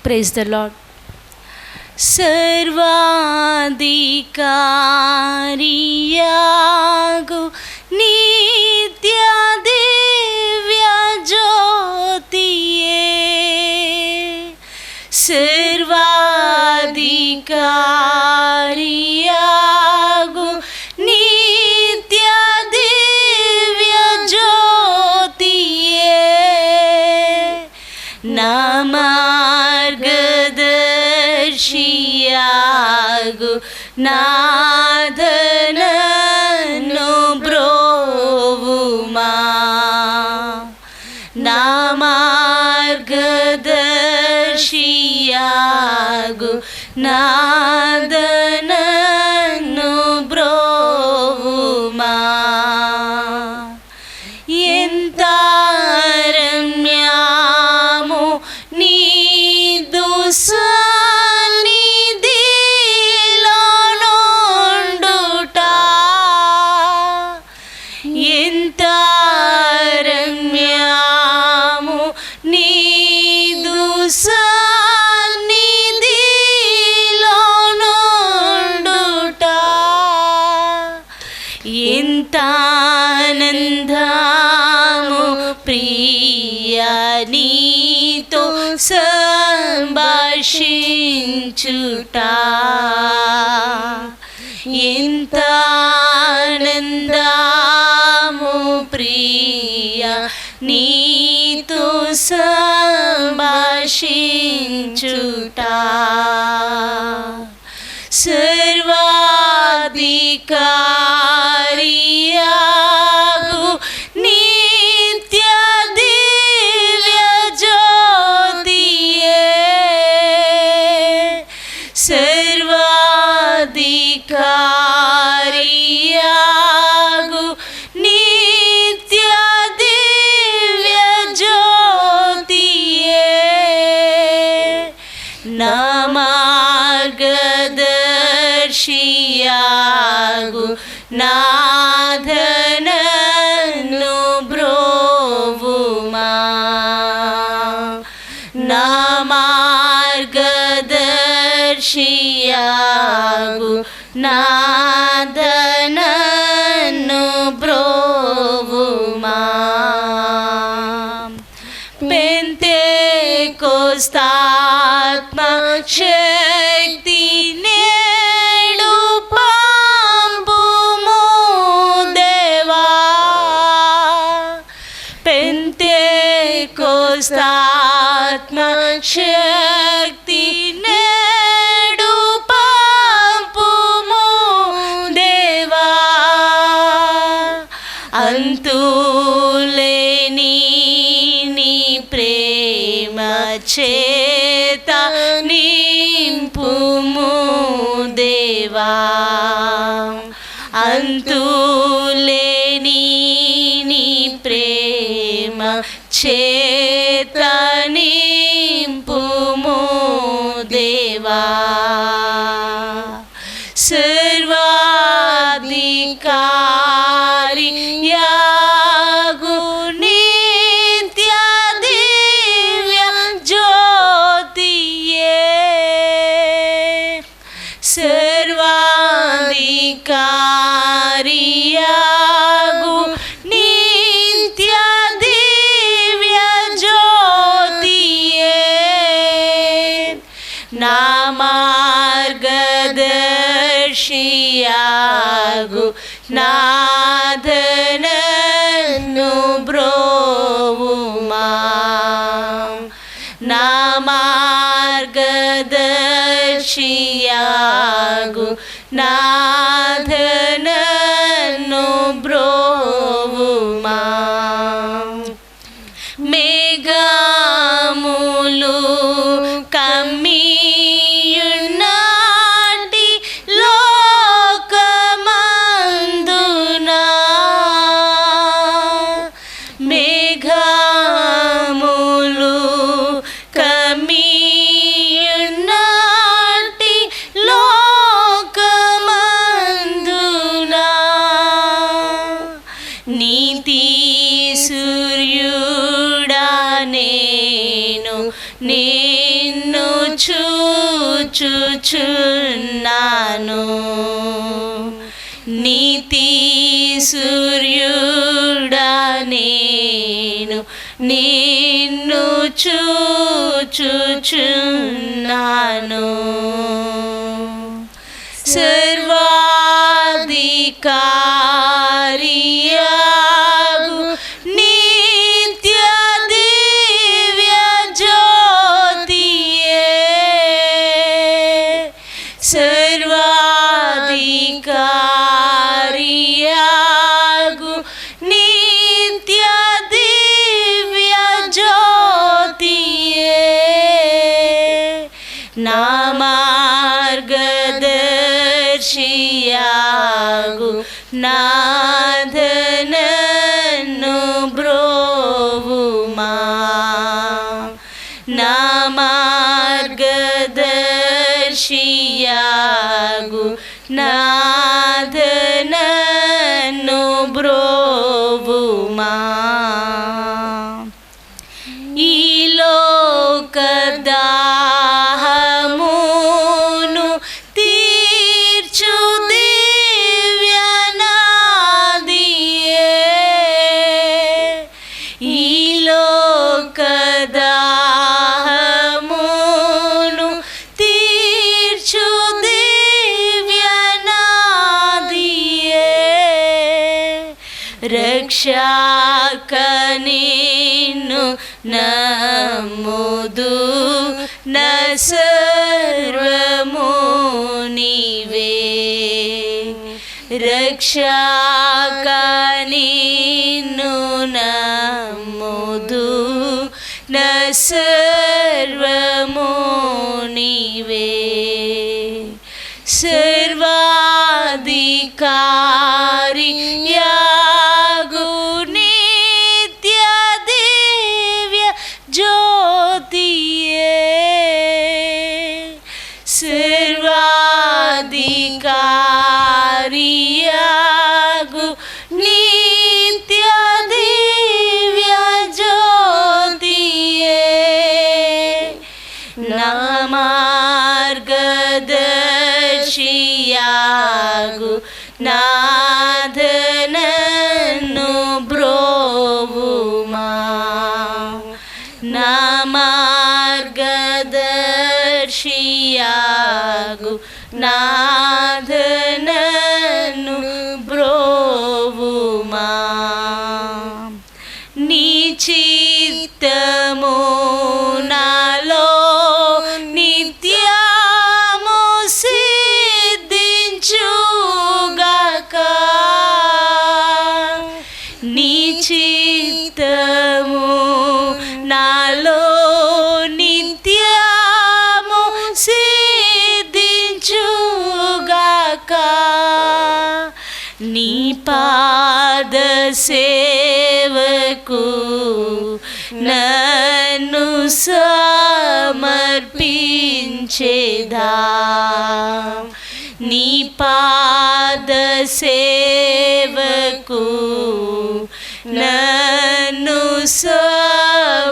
Praise the lord. సర్వాధికారియగు నిత్య దివ్య జ్యోతియే, సర్వాధికారియగు నిత్య దివ్య జ్యోతియే, నా మార్గదర్శియాగు నాథనను బ్రోవుమా, నా మార్గదర్శియాగు నాథనను బ్రోవుమా. ఎంత రమ్యము నీదు సన్నిధిలో నుండుట, ఎంత రమ్యము నీదు సన్నిధిలో నుండుట, ఎంత ఆనందము ప్రియా నీతో సంభాషించుట, ఎంత ఆనందము ప్రియా నీతో సంభాషించుట. సర్వాధికారియగు నిత్య దివ్య జ్యోతియే, సర్వాధికారియగు నిత్య దివ్య జ్యోతియే, నా మార్గదర్శియాగు నాథనను బ్రోవుమా, నా మార్గదర్శియాగు నాథనను బ్రోవుమా. పెంతెకోస్తాత్మ శక్తి నేడు పంపుము దేవా, పెంతెకోస్తాత్మ శక్తి నేడు పంపుము దేవా, అంతులేని నీ ప్రేమ చేత నింపుము దేవా, అంతులేని నీ ప్రేమ చేత నింపుము దేవా. సర్వాధికారియగు నిత్య దివ్య జ్యోతియే, సర్వాధికారియగు నిత్య దివ్య జ్యోతియే, నా మార్గదర్శియాగు నాథనను బ్రోవుమా, నా మార్గదర్శియాగు నాథనను బ్రోవుమా. మేఘములు కమ్మియున్నాటి లోకమందునా, మేఘములు కమ్మియున్నాటి లోకమందునా, చూచుచున్నాను. నీతి సూర్యుడా నేను నిన్ను చూచుచున్నాను. సర్వాధికారియగు నిత్య దివ్య జ్యోతియే, సర్వాధికారియగు నిత్య దివ్య జ్యోతియే, నా మార్గదర్శియాగు నాథనను బ్రోవుమా. నా మార్గదర్శియాగు నాథనను బ్రోవుమా. ఈ లోకదాహమును తీర్చు దివ్యనాదియే, ఈ లోకదాహమును తీర్చు దివ్యనాదియే, రక్షక నిన్ను నమ్ముదు నా సర్వము నీవే, రక్షక నిన్ను నమ్ముదు నా సర్వము నీవే, సర్వాధికారియగు నిత్య దివ్య జ్యోతియే, సర్వాధికారియగు నిత్య దివ్య జ్యోతియే, నా మార్గదర్శియాగు నాథనను బ్రోవుమా. నా మార్గదర్శియాగు నాథనను బ్రోవుమా. నీ చిత్తము నాలో నిత్యము సిద్ధించుగాక, నీ చిత్తము నాలో నిత్యము సిద్ధించుగాక, నీ పాద సేవకు నన్ను సమర్పించేదా, నీ పాద సేవకు నన్ను సమర్పించేదా,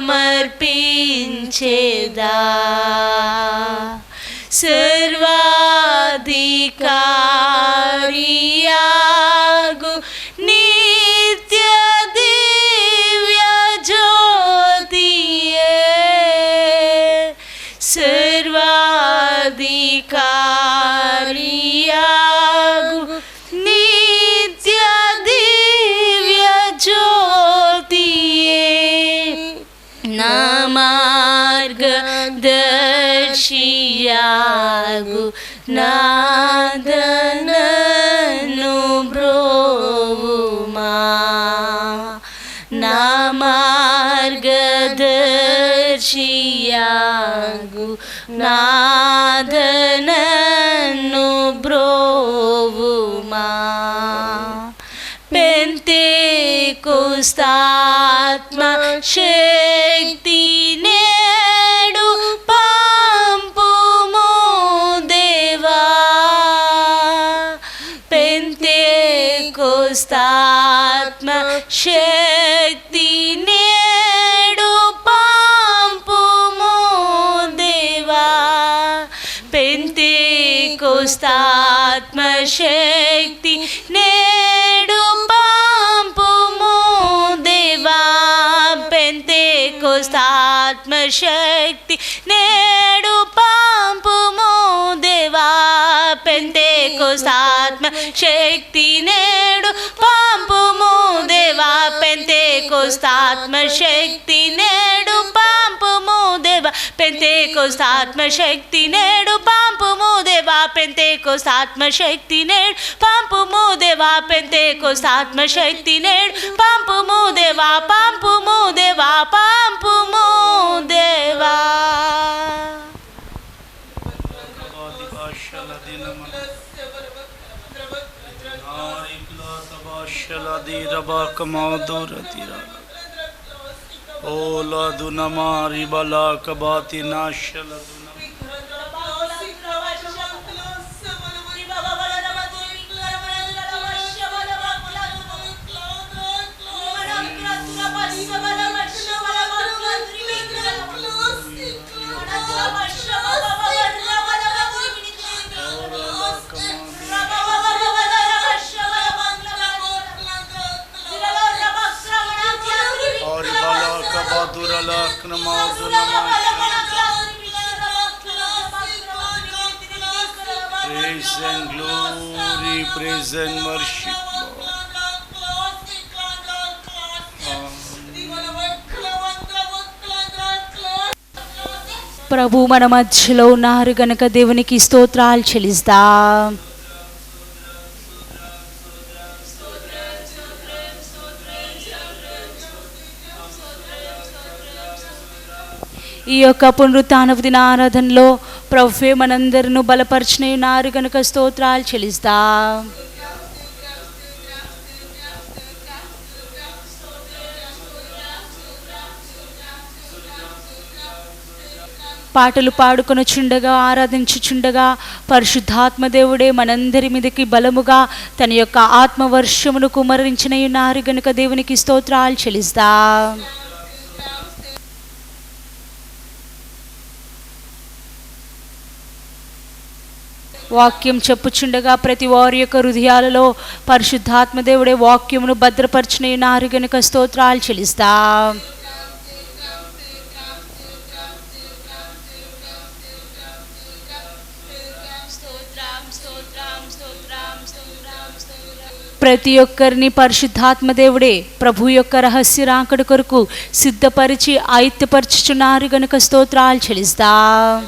సర్వాధికారియగు నిత్య దివ్య జ్యోతియే, సర్వాధికారియగు నిత్య దివ్య జ్యోతియే, నా మార్గదర్శియాగు నాథనను బ్రోవుమా. నా మార్గదర్శియాగు నాథనను బ్రోవుమా. పెంతెకొస్తాత్మ శక్తి నేడు పంపుము దేవా, పెంతెకొస్తాత్మ శక్తి నేడు పంపుము దేవా, పెంతెకోస్తాత్మశక్తి నేడు పంపుము దేవా పెంతెకోస్తాత్మశక్తి నేడు పంపుము దేవా పెంతెకోస్తాత్మశక్తి నేడు పంపుము దేవా పెంతెకోస్తాత్మశక్తి నేడు పంపుము దేవా పెంతెకోస్తాత్మశక్తి నేడు పంపుము దేవా పెంతెకోస్తాత్మశక్తి నేడు పంపుము దేవా పెంతెకోస్తాత్మశక్తి నేడు పంపుము దేవా పంపుము దేవా పంపుము దేవా. Ola dunamari balaka bati nashla Praise and glory, praise and worship, ప్రభు మన మధ్యలో ఉన్నారు గనుక దేవునికి స్తోత్రాలు చెల్లిస్తాం. ఈ యొక్క పునరుత్థాన దిన ఆరాధనలో ప్రభువే మనందరిని బలపరిచిన ఉన్నారు కనుక స్తోత్రాలు చెల్లిస్తాం. పాటలు పాడుకొనుచుండగా ఆరాధించుచుండగా పరిశుద్ధాత్మ దేవుడే మనందరి మీదకి బలముగా తన యొక్క ఆత్మవర్షమును కుమరించిన ఉన్నారు గనుక దేవునికి స్తోత్రాలు చెల్లిస్తాం. వాక్యం చెప్పుచుండగా ప్రతి వారి యొక్క హృదయాలలో పరిశుద్ధాత్మ దేవుడే వాక్యమును భద్రపరిచిన ఉన్నారు గనుక స్తోత్రాలు చెల్లిస్తాం. ప్రతి ఒక్కరిని పరిశుద్ధాత్మ దేవుడే ప్రభు యొక్క రహస్య రాకడ కొరకు సిద్ధపరిచి ఆయుత్తపరచుచున్నారు గనుక స్తోత్రాలు చెల్లిస్తాం.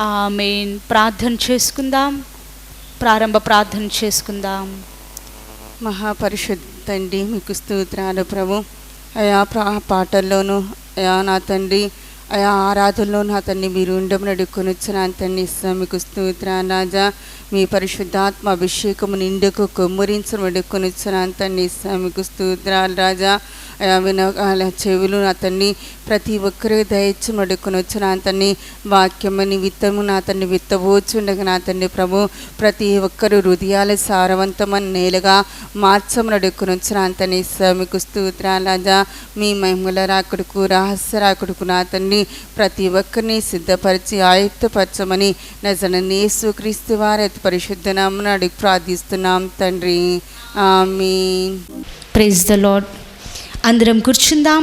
ఆమేన్. ప్రార్థన చేసుకుందాం. ప్రారంభ ప్రార్థన చేసుకుందాం. మహాపరిశుద్ధ తండ్రి మీకు స్తోత్రాలు ప్రభు. అయా పాటల్లోనూ అయా నా తండ్రి అయా ఆరాధనలో నా తండ్రి మీరు ఉండమని అడుక్కొనొచ్చు నా తండ్రి మీకు స్తోత్రాలు రాజా. మీ పరిశుద్ధాత్మ అభిషేకము నిండుకు కొమ్మరించడం అడుక్కొనొచ్చు నా తండ్రి మీకు స్తోత్రాలు రాజా. అయా వినగాల చెవులు నా తండ్రి ప్రతి ఒక్కరూ దయచం అడుక్కొనొచ్చు నా తండ్రి వాక్యమని విత్తము నా తండ్రి విత్తబోచుండగా నా తండ్రి ప్రభు ప్రతి ఒక్కరు హృదయాల సారవంతమైన నేలగా మార్చమని అడుక్కొనొచ్చు నా తండ్రి మీకు స్తోత్రాలు రాజా. మీ మహిమల రాకుడుకు రహస్య రాకుడుకు నా తండ్రి ప్రతి ఒక్కరిని సిద్ధపరిచి ఆయుత్తపరచమని నజరేయుడైన యేసుక్రీస్తు వారి పరిశుద్ధ నామమున అడిగి ప్రార్థిస్తున్నాం తండ్రి. ఆమేన్. Praise the lord. అందరం కూర్చుందాం.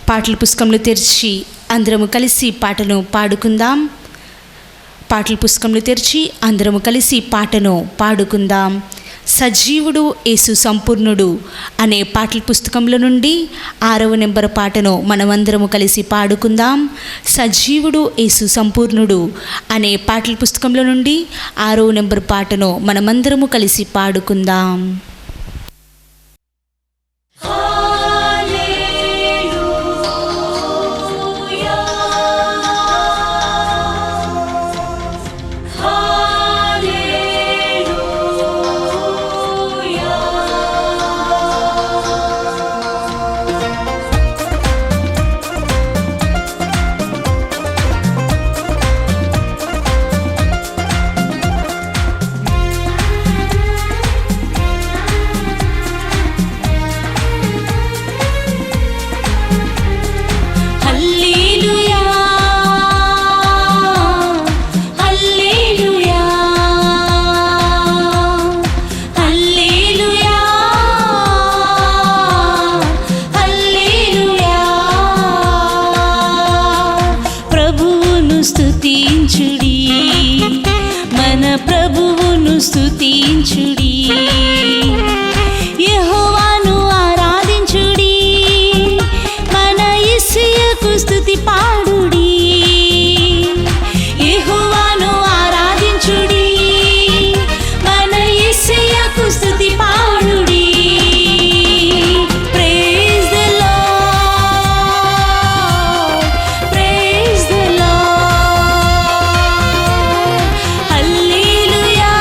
పాటల పుస్తకంలో తెరిచి అందరము కలిసి పాటను పాడుకుందాం. పాటల పుస్తకంలో తెరిచి అందరము కలిసి పాటను పాడుకుందాం. సజీవుడు యేసు సంపూర్ణుడు అనే పాటల పుస్తకంలో నుండి 6వ నెంబర్ పాటను మనమందరము కలిసి పాడుకుందాం. సజీవుడు యేసు సంపూర్ణుడు అనే పాటల పుస్తకంలో నుండి 6వ నెంబర్ పాటను మనమందరము కలిసి పాడుకుందాం. మన ప్రభువును స్తుతించుడి యెహోవాను ఆరాధించుడి మన యేసయ్యకు స్తుతి పాడుడి యెహోవాను ఆరాధించుడి మన యేసయ్యకు స్తుతి పాడుడి praise the lord praise the lord హల్లెలూయా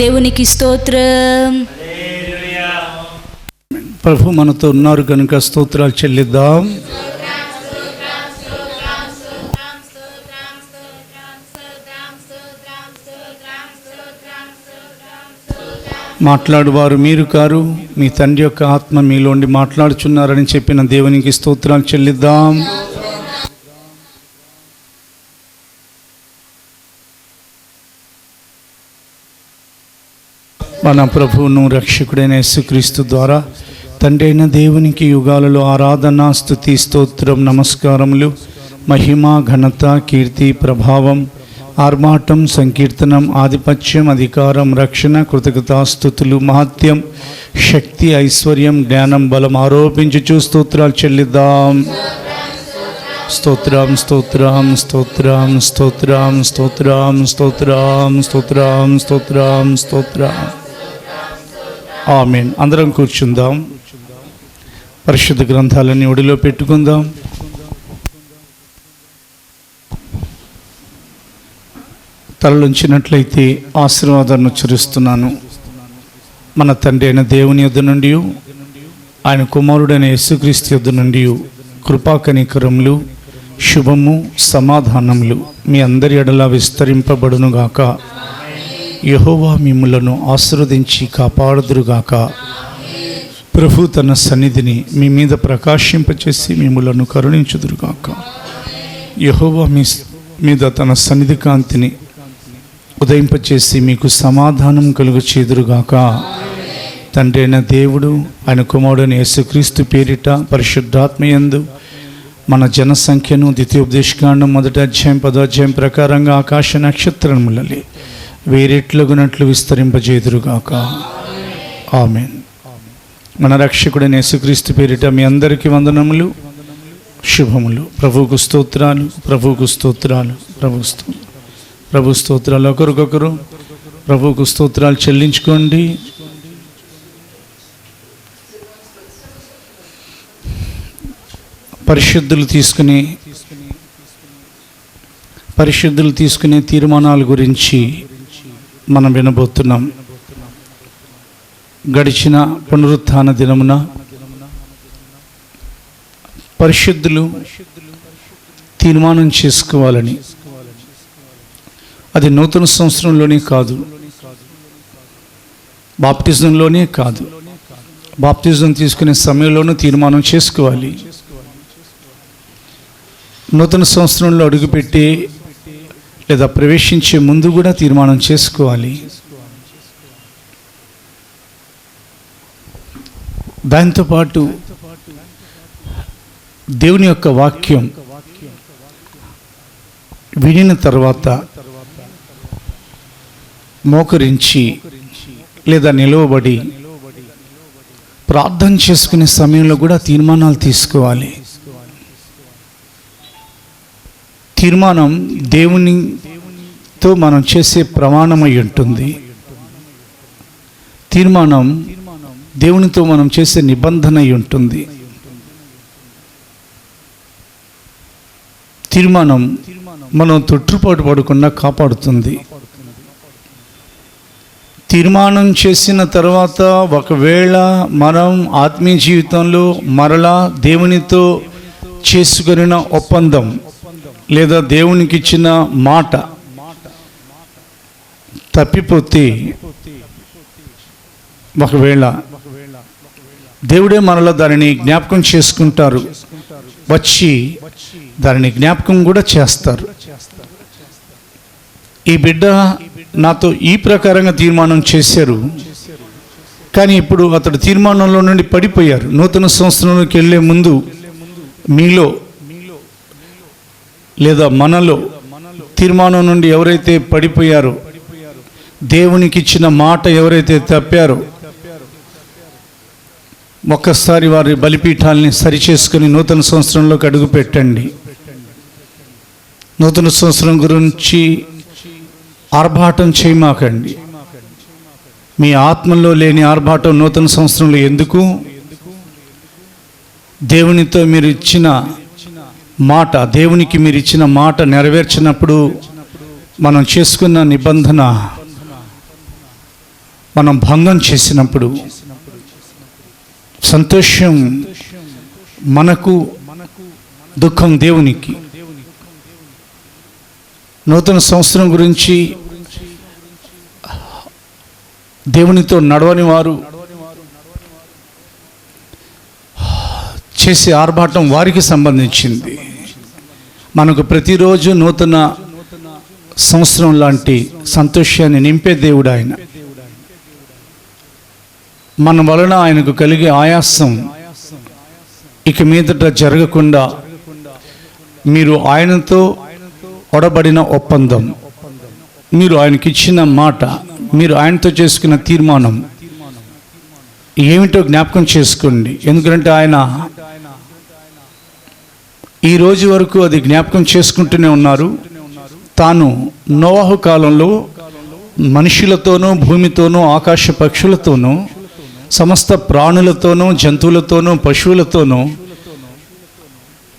దేవునికి స్తోత్రం. ప్రభు మనతో ఉన్నారు కనుక స్తోత్రాలు చెల్లిద్దాం. మాట్లాడువారు మీరు కారు, మీ తండ్రి యొక్క ఆత్మ మీలోండి మాట్లాడుచున్నారని చెప్పిన దేవునికి స్తోత్రాలు చెల్లిద్దాం. మన ప్రభువును రక్షకుడైన యేసుక్రీస్తు ద్వారా తండ్రి అయిన దేవునికి యుగాలలో ఆరాధన, స్తుతి, స్తోత్రం, నమస్కారములు, మహిమ, ఘనత, కీర్తి, ప్రభావం, ఆర్మాటం, సంకీర్తనం, ఆధిపత్యం, అధికారం, రక్షణ, కృతజ్ఞతాస్తుతులు, మహత్యం, శక్తి, ఐశ్వర్యం, జ్ఞానం, బలం ఆరోపించుచు స్తోత్రాలు చెల్లిద్దాం. స్తోత్రం స్తోత్రం స్తోత్రం స్తోత్రం స్తోత్రం స్తోత్రం స్తోత్రం స్తోత్రం స్తోత్రం. ఆమేన్. అందరం కూర్చుందాం. పరిశుద్ధ గ్రంథాలన్నీ ఒడిలో పెట్టుకుందాం. తలలుంచినట్లయితే ఆశీర్వాదాన్ని ఉచ్చరిస్తున్నాను. మన తండ్రి అయిన దేవుని యొద్ద నుండి, ఆయన కుమారుడైన యేసుక్రీస్తు యొద్ద నుండి కృపా కనికరములు, శుభము, సమాధానములు మీ అందరి ఎడల విస్తరింపబడునుగాక. యెహోవా మిమ్ములను ఆశీర్వదించి కాపాడుదురుగాక. ప్రభు తన సన్నిధిని మీ మీద ప్రకాశింపచేసి మిమ్ములను కరుణించుదురుగాక. యెహోవా మీ మీద తన సన్నిధి కాంతిని ఉదయింపచేసి మీకు సమాధానం కలుగు చేదురుగాక. తండ్రి అయిన దేవుడు, ఆయన కుమారుడైన యేసుక్రీస్తు పేరిట పరిశుద్ధాత్మయందు మన జనసంఖ్యను ద్వితీయోపదేశకాండం 1వ అధ్యాయం 10వ అధ్యాయం ప్రకారంగా ఆకాశ నక్షత్రములలే వేరెట్లుగునట్లు విస్తరింపజేదురుగాక. ఆమేన్. మన రక్షకుడైన యేసుక్రీస్తు పేరిట మీ అందరికీ వందనములు, శుభములు. ప్రభువుకు స్తోత్రాలు, ప్రభువుకు స్తోత్రాలు, ప్రభు స్తోత్రాలు. ఒకరికొకరు ప్రభువుకు స్తోత్రాలు చెల్లించుకోండి. పరిశుద్ధులు తీసుకునే తీర్మానాల గురించి మనం వినబోతున్నాం. గడిచిన పునరుత్థాన దినమున పరిశుద్ధులు తీర్మానం చేసుకోవాలని, అది నూతన సంవత్సరంలోనే కాదు, బాప్టిజంలోనే కాదు, బాప్టిజం తీసుకునే సమయంలోనూ తీర్మానం చేసుకోవాలి. నూతన సంవత్సరంలో అడుగుపెట్టి లేదా ప్రవేశించే ముందు కూడా తీర్మానం చేసుకోవాలి. దాంతోపాటు దేవుని యొక్క వాక్యం వినిన తర్వాత మోకరించి లేదా నిలవబడి ప్రార్థన చేసుకునే సమయంలో కూడా తీర్మానాలు తీసుకోవాలి. తీర్మానం దేవునితో మనం చేసే ప్రమాణమై ఉంటుంది. తీర్మానం దేవునితో మనం చేసే నిబంధన అయి ఉంటుంది. తీర్మానం మనం తొట్టుపాటు పడకుండా కాపాడుతుంది. తీర్మానం చేసిన తర్వాత ఒకవేళ మనం ఆత్మీయ జీవితంలో మరలా దేవునితో చేసుకున్న ఒప్పందం లేదా దేవునికి ఇచ్చిన మాట తప్పిపోతే, ఒకవేళ దేవుడే మనలో దానిని జ్ఞాపకం చేసుకుంటారు, వచ్చి దానిని జ్ఞాపకం కూడా చేస్తారు. ఈ బిడ్డ నాతో ఈ ప్రకారంగా తీర్మానం చేశారు, కానీ ఇప్పుడు అతడు తీర్మానంలో నుండి పడిపోయారు. నూతన సంవత్సరంలోకి వెళ్ళే ముందు మీలో లేదా మనలో తీర్మానం నుండి ఎవరైతే పడిపోయారో, దేవునికి ఇచ్చిన మాట ఎవరైతే తప్పారో, ఒక్కసారి వారి బలిపీఠాలని సరిచేసుకుని నూతన సంవత్సరంలోకి అడుగు పెట్టండి. నూతన సంవత్సరం గురించి ఆర్భాటం చేయమాకండి. మీ ఆత్మలో లేని ఆర్భాటం నూతన సంవత్సరంలో ఎందుకు? దేవునితో మీరు ఇచ్చిన మాట, దేవునికి మీరు ఇచ్చిన మాట నెరవేర్చినప్పుడు మనం చేసుకున్న నిబంధన మనం భంగం చేసినప్పుడు సంతోషం మనకు, దుఃఖం దేవునికి. నూతన సంవత్సరం గురించి దేవునితో నడవని వారు చేసే ఆర్భాటం వారికి సంబంధించింది. మనకు ప్రతిరోజు నూతన సంవత్సరం లాంటి సంతోషాన్ని నింపే దేవుడు ఆయన. మన వలన ఆయనకు కలిగే ఆయాసం ఇక మీదట జరగకుండా మీరు ఆయనతో ఒడబడిన ఒప్పందం, మీరు ఆయనకి ఇచ్చిన మాట, మీరు ఆయనతో చేసుకున్న తీర్మానం ఏమిటో జ్ఞాపకం చేసుకోండి. ఎందుకంటే ఆయన ఈ రోజు వరకు అది జ్ఞాపకం చేసుకుంటూనే ఉన్నారు. తాను నోవహు కాలంలో మనుషులతోనూ, భూమితోనూ, ఆకాశ పక్షులతోనూ, సమస్త ప్రాణులతోనూ, జంతువులతోనూ, పశువులతోనూ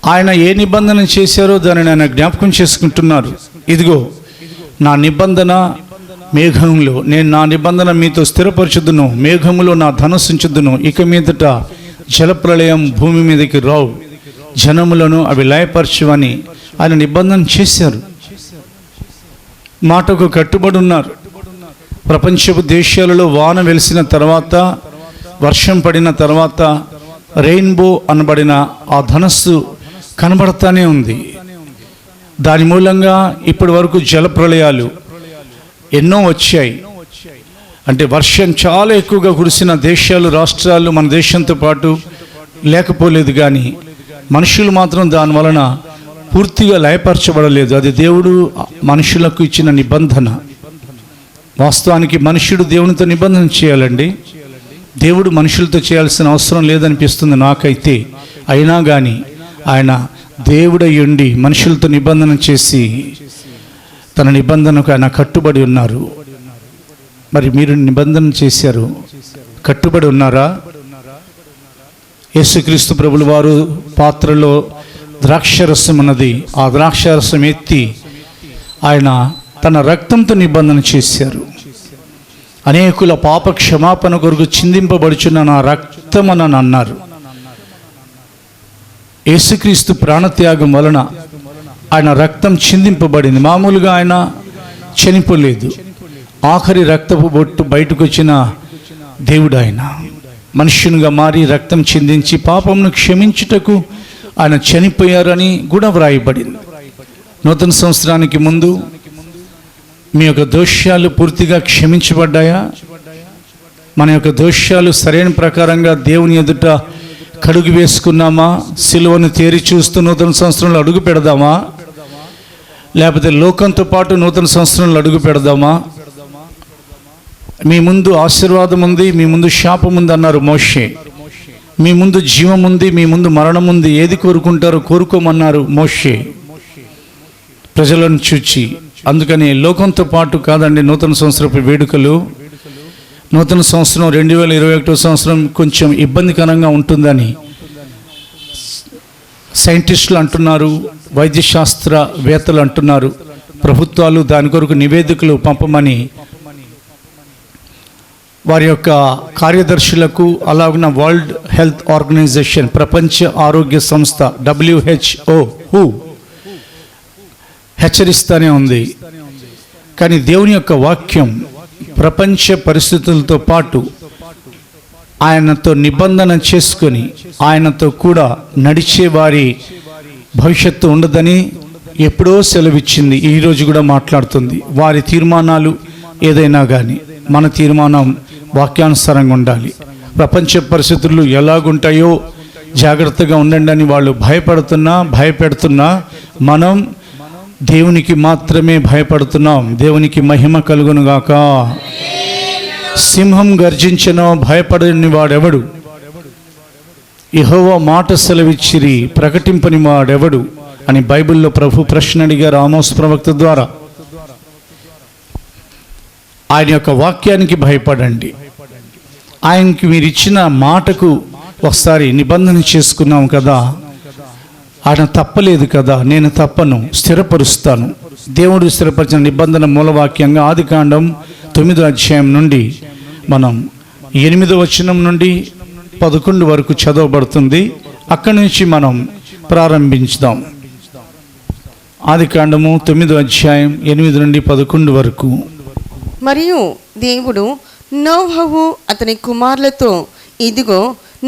ఆయన ఏ నిబంధన చేశారో దానిని ఆయన జ్ఞాపకం చేసుకుంటున్నారు. ఇదిగో నా నిబంధన మేఘంలో, నేను నా నిబంధన మీతో స్థిరపరచుదును, మేఘములో నా ధనస్సుంచుదును, ఇక మీదట జలప్రళయం భూమి మీదకి రావు, జనములను అవి లయపరచువని ఆయన నిబంధన చేశారు. మాటకు కట్టుబడి ఉన్నారు. ప్రపంచపు దేశాలలో వాన వెలిసిన తర్వాత, వర్షం పడిన తర్వాత రెయిన్బో అనబడిన ఆ ధనస్సు కనబడతానే ఉంది. దాని మూలంగా ఇప్పటి వరకు జలప్రళయాలు ఎన్నో వచ్చాయి. అంటే వర్షం చాలా ఎక్కువగా కురిసిన దేశాలు, రాష్ట్రాలు మన దేశంతో పాటు లేకపోలేదు. కానీ మనుషులు మాత్రం దాని వలన పూర్తిగా లయపరచబడలేదు. అది దేవుడు మనుషులకు ఇచ్చిన నిబంధన. వాస్తవానికి మనుష్యుడు దేవునితో నిబంధన చేయాలండి. దేవుడు మనుషులతో చేయాల్సిన అవసరం లేదనిపిస్తుంది నాకైతే. అయినా కానీ ఆయన దేవుడై ఉండి మనుషులతో నిబంధన చేసి తన నిబంధనకు ఆయన కట్టుబడి ఉన్నారు. మరి మీరు నిబంధన చేశారు, కట్టుబడి ఉన్నారా? యేసుక్రీస్తు ప్రభుల వారు పాత్రలో ద్రాక్షరసం ఉన్నది. ఆ ద్రాక్షరసం ఎత్తి ఆయన తన రక్తంతో నిబంధన చేశారు. అనేకుల పాప క్షమాపణ కొరకు చిందింపబడుచున్న నా రక్తం అని అన్నారు. యేసుక్రీస్తు ప్రాణత్యాగం వలన ఆయన రక్తం చిందింపబడింది. మామూలుగా ఆయన చనిపోలేదు. ఆఖరి రక్తపు బొట్టు బయటకు వచ్చిన దేవుడు ఆయన. మనుష్యునిగా మారి రక్తం చిందించి పాపమును క్షమించుటకు ఆయన చనిపోయారని కూడా వ్రాయబడింది. నూతన సంవత్సరానికి ముందు మీ యొక్క దోషాలు పూర్తిగా క్షమించబడ్డాయా? మన యొక్క దోషాలు సరైన ప్రకారంగా దేవుని ఎదుట కడుగు వేసుకున్నామా? సిలువను తేరి చూస్తూ నూతన సంవత్సరంలో అడుగు పెడదామా? లేకపోతే లోకంతో పాటు నూతన సంవత్సరంలో అడుగు పెడదామా? మీ ముందు ఆశీర్వాదం ఉంది, మీ ముందు శాపం ఉంది అన్నారు మోషే. మీ ముందు జీవం ఉంది, మీ ముందు మరణం ఉంది, ఏది కోరుకుంటారో కోరుకోమన్నారు మోషే ప్రజలను చూచి. అందుకని లోకంతో పాటు కాదండి నూతన సంవత్సరపు వేడుకలు. నూతన సంవత్సరం 2021 సంవత్సరం కొంచెం ఇబ్బందికరంగా ఉంటుందని సైంటిస్టులు అంటున్నారు, వైద్యశాస్త్రవేత్తలు అంటున్నారు. ప్రభుత్వాలు దాని కొరకు నివేదికలు పంపమని వారి యొక్క కార్యదర్శులకు, అలాగున వరల్డ్ హెల్త్ ఆర్గనైజేషన్, ప్రపంచ ఆరోగ్య సంస్థ WHO హెచ్చరిస్తూనే ఉంది. కానీ దేవుని యొక్క వాక్యం ప్రపంచ పరిస్థితులతో పాటు ఆయనతో నిబంధన చేసుకొని ఆయనతో కూడా నడిచే వారి భవిష్యత్తు ఉండదని ఎప్పుడో సెలవిచ్చింది. ఈరోజు కూడా మాట్లాడుతుంది. వారి తీర్మానాలు ఏదైనా కానీ మన తీర్మానం వాక్యానుసారంగా ఉండాలి. ప్రపంచ పరిస్థితులు ఎలాగుంటాయో జాగ్రత్తగా ఉండండి అని వాళ్ళు భయపెడుతున్నా మనం దేవునికి మాత్రమే భయపడుతున్నాం. దేవునికి మహిమ కలుగునుగాక. సింహం గర్జించెనో భయపడని వాడెవడు? యెహోవా మాట సెలవిచ్చిరి ప్రకటింపని వాడెవడు అని బైబిల్లో ప్రభు ప్రశ్న అడిగారు ఆమోస్ ప్రవక్త ద్వారా. ఆయన యొక్క వాక్యానికి భయపడండి. ఆయనకి మీరు ఇచ్చిన మాటకు ఒకసారి నిబంధన చేసుకున్నాం కదా, ఆయన తప్పలేదు కదా, నేను తప్పను, స్థిరపరుస్తాను. దేవుడు స్థిరపరిచిన నిబంధన మూలవాక్యంగా ఆదికాండం 9వ అధ్యాయం నుండి మనం 8వ వచనం నుండి 11 వరకు చదవబడుతుంది. అక్కడి నుంచి మనం ప్రారంభించుదాం. ఆదికాండము 9వ అధ్యాయం 8 నుండి 11 వరకు. మరియు దేవుడు నోవహు అతని కుమారులతో, ఇదిగో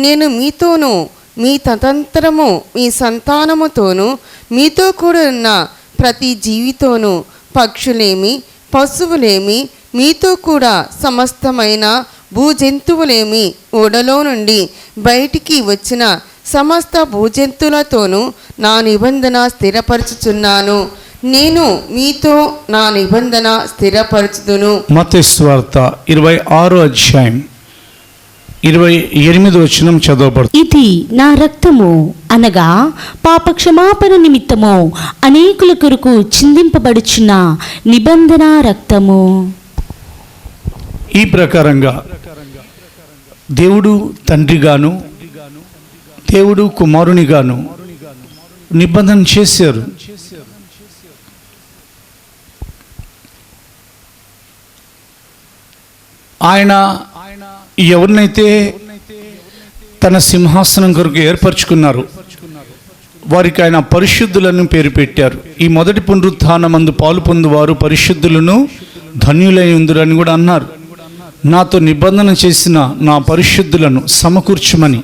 నేను మీతోనూ మీ తదంతరము మీ సంతానముతోనూ మీతో కూడా ఉన్న ప్రతి జీవితోనూ, పక్షులేమి పశువులేమి మీతో కూడా సమస్తమైన భూజంతువులేమి ఓడలో నుండి బయటికి వచ్చిన సమస్త భూజంతువులతోనూ నా నిబంధన స్థిరపరచుచున్నాను. నేను మీతో నా నిబంధన స్థిరపరచుదును. మత్తయి సువార్త 26వ అధ్యాయం 28వ వచనం చదవబడుతుంది. ఇది నా రక్తము అనగా పాపక్షమాపణ నిమిత్తము అనేకుల కొరకు చిందింపబడుచున్న నిబంధన రక్తము. ఈ ప్రకారంగా దేవుడు తండ్రిగాను దేవుడు కుమారునిగాను నిబంధన చేశారు. ఆయన ఎవరినైతే తన సింహాసనం కొరకు ఏర్పరచుకున్నారు వారికి ఆయన పరిశుద్ధులను పేరు పెట్టారు. ఈ మొదటి పునరుత్థానమందు పాలు పొందువారు పరిశుద్ధులను ధన్యులై ఉందురని కూడా అన్నారు. నాతో నిబంధన చేసిన నా పరిశుద్ధులను సమకూర్చుమని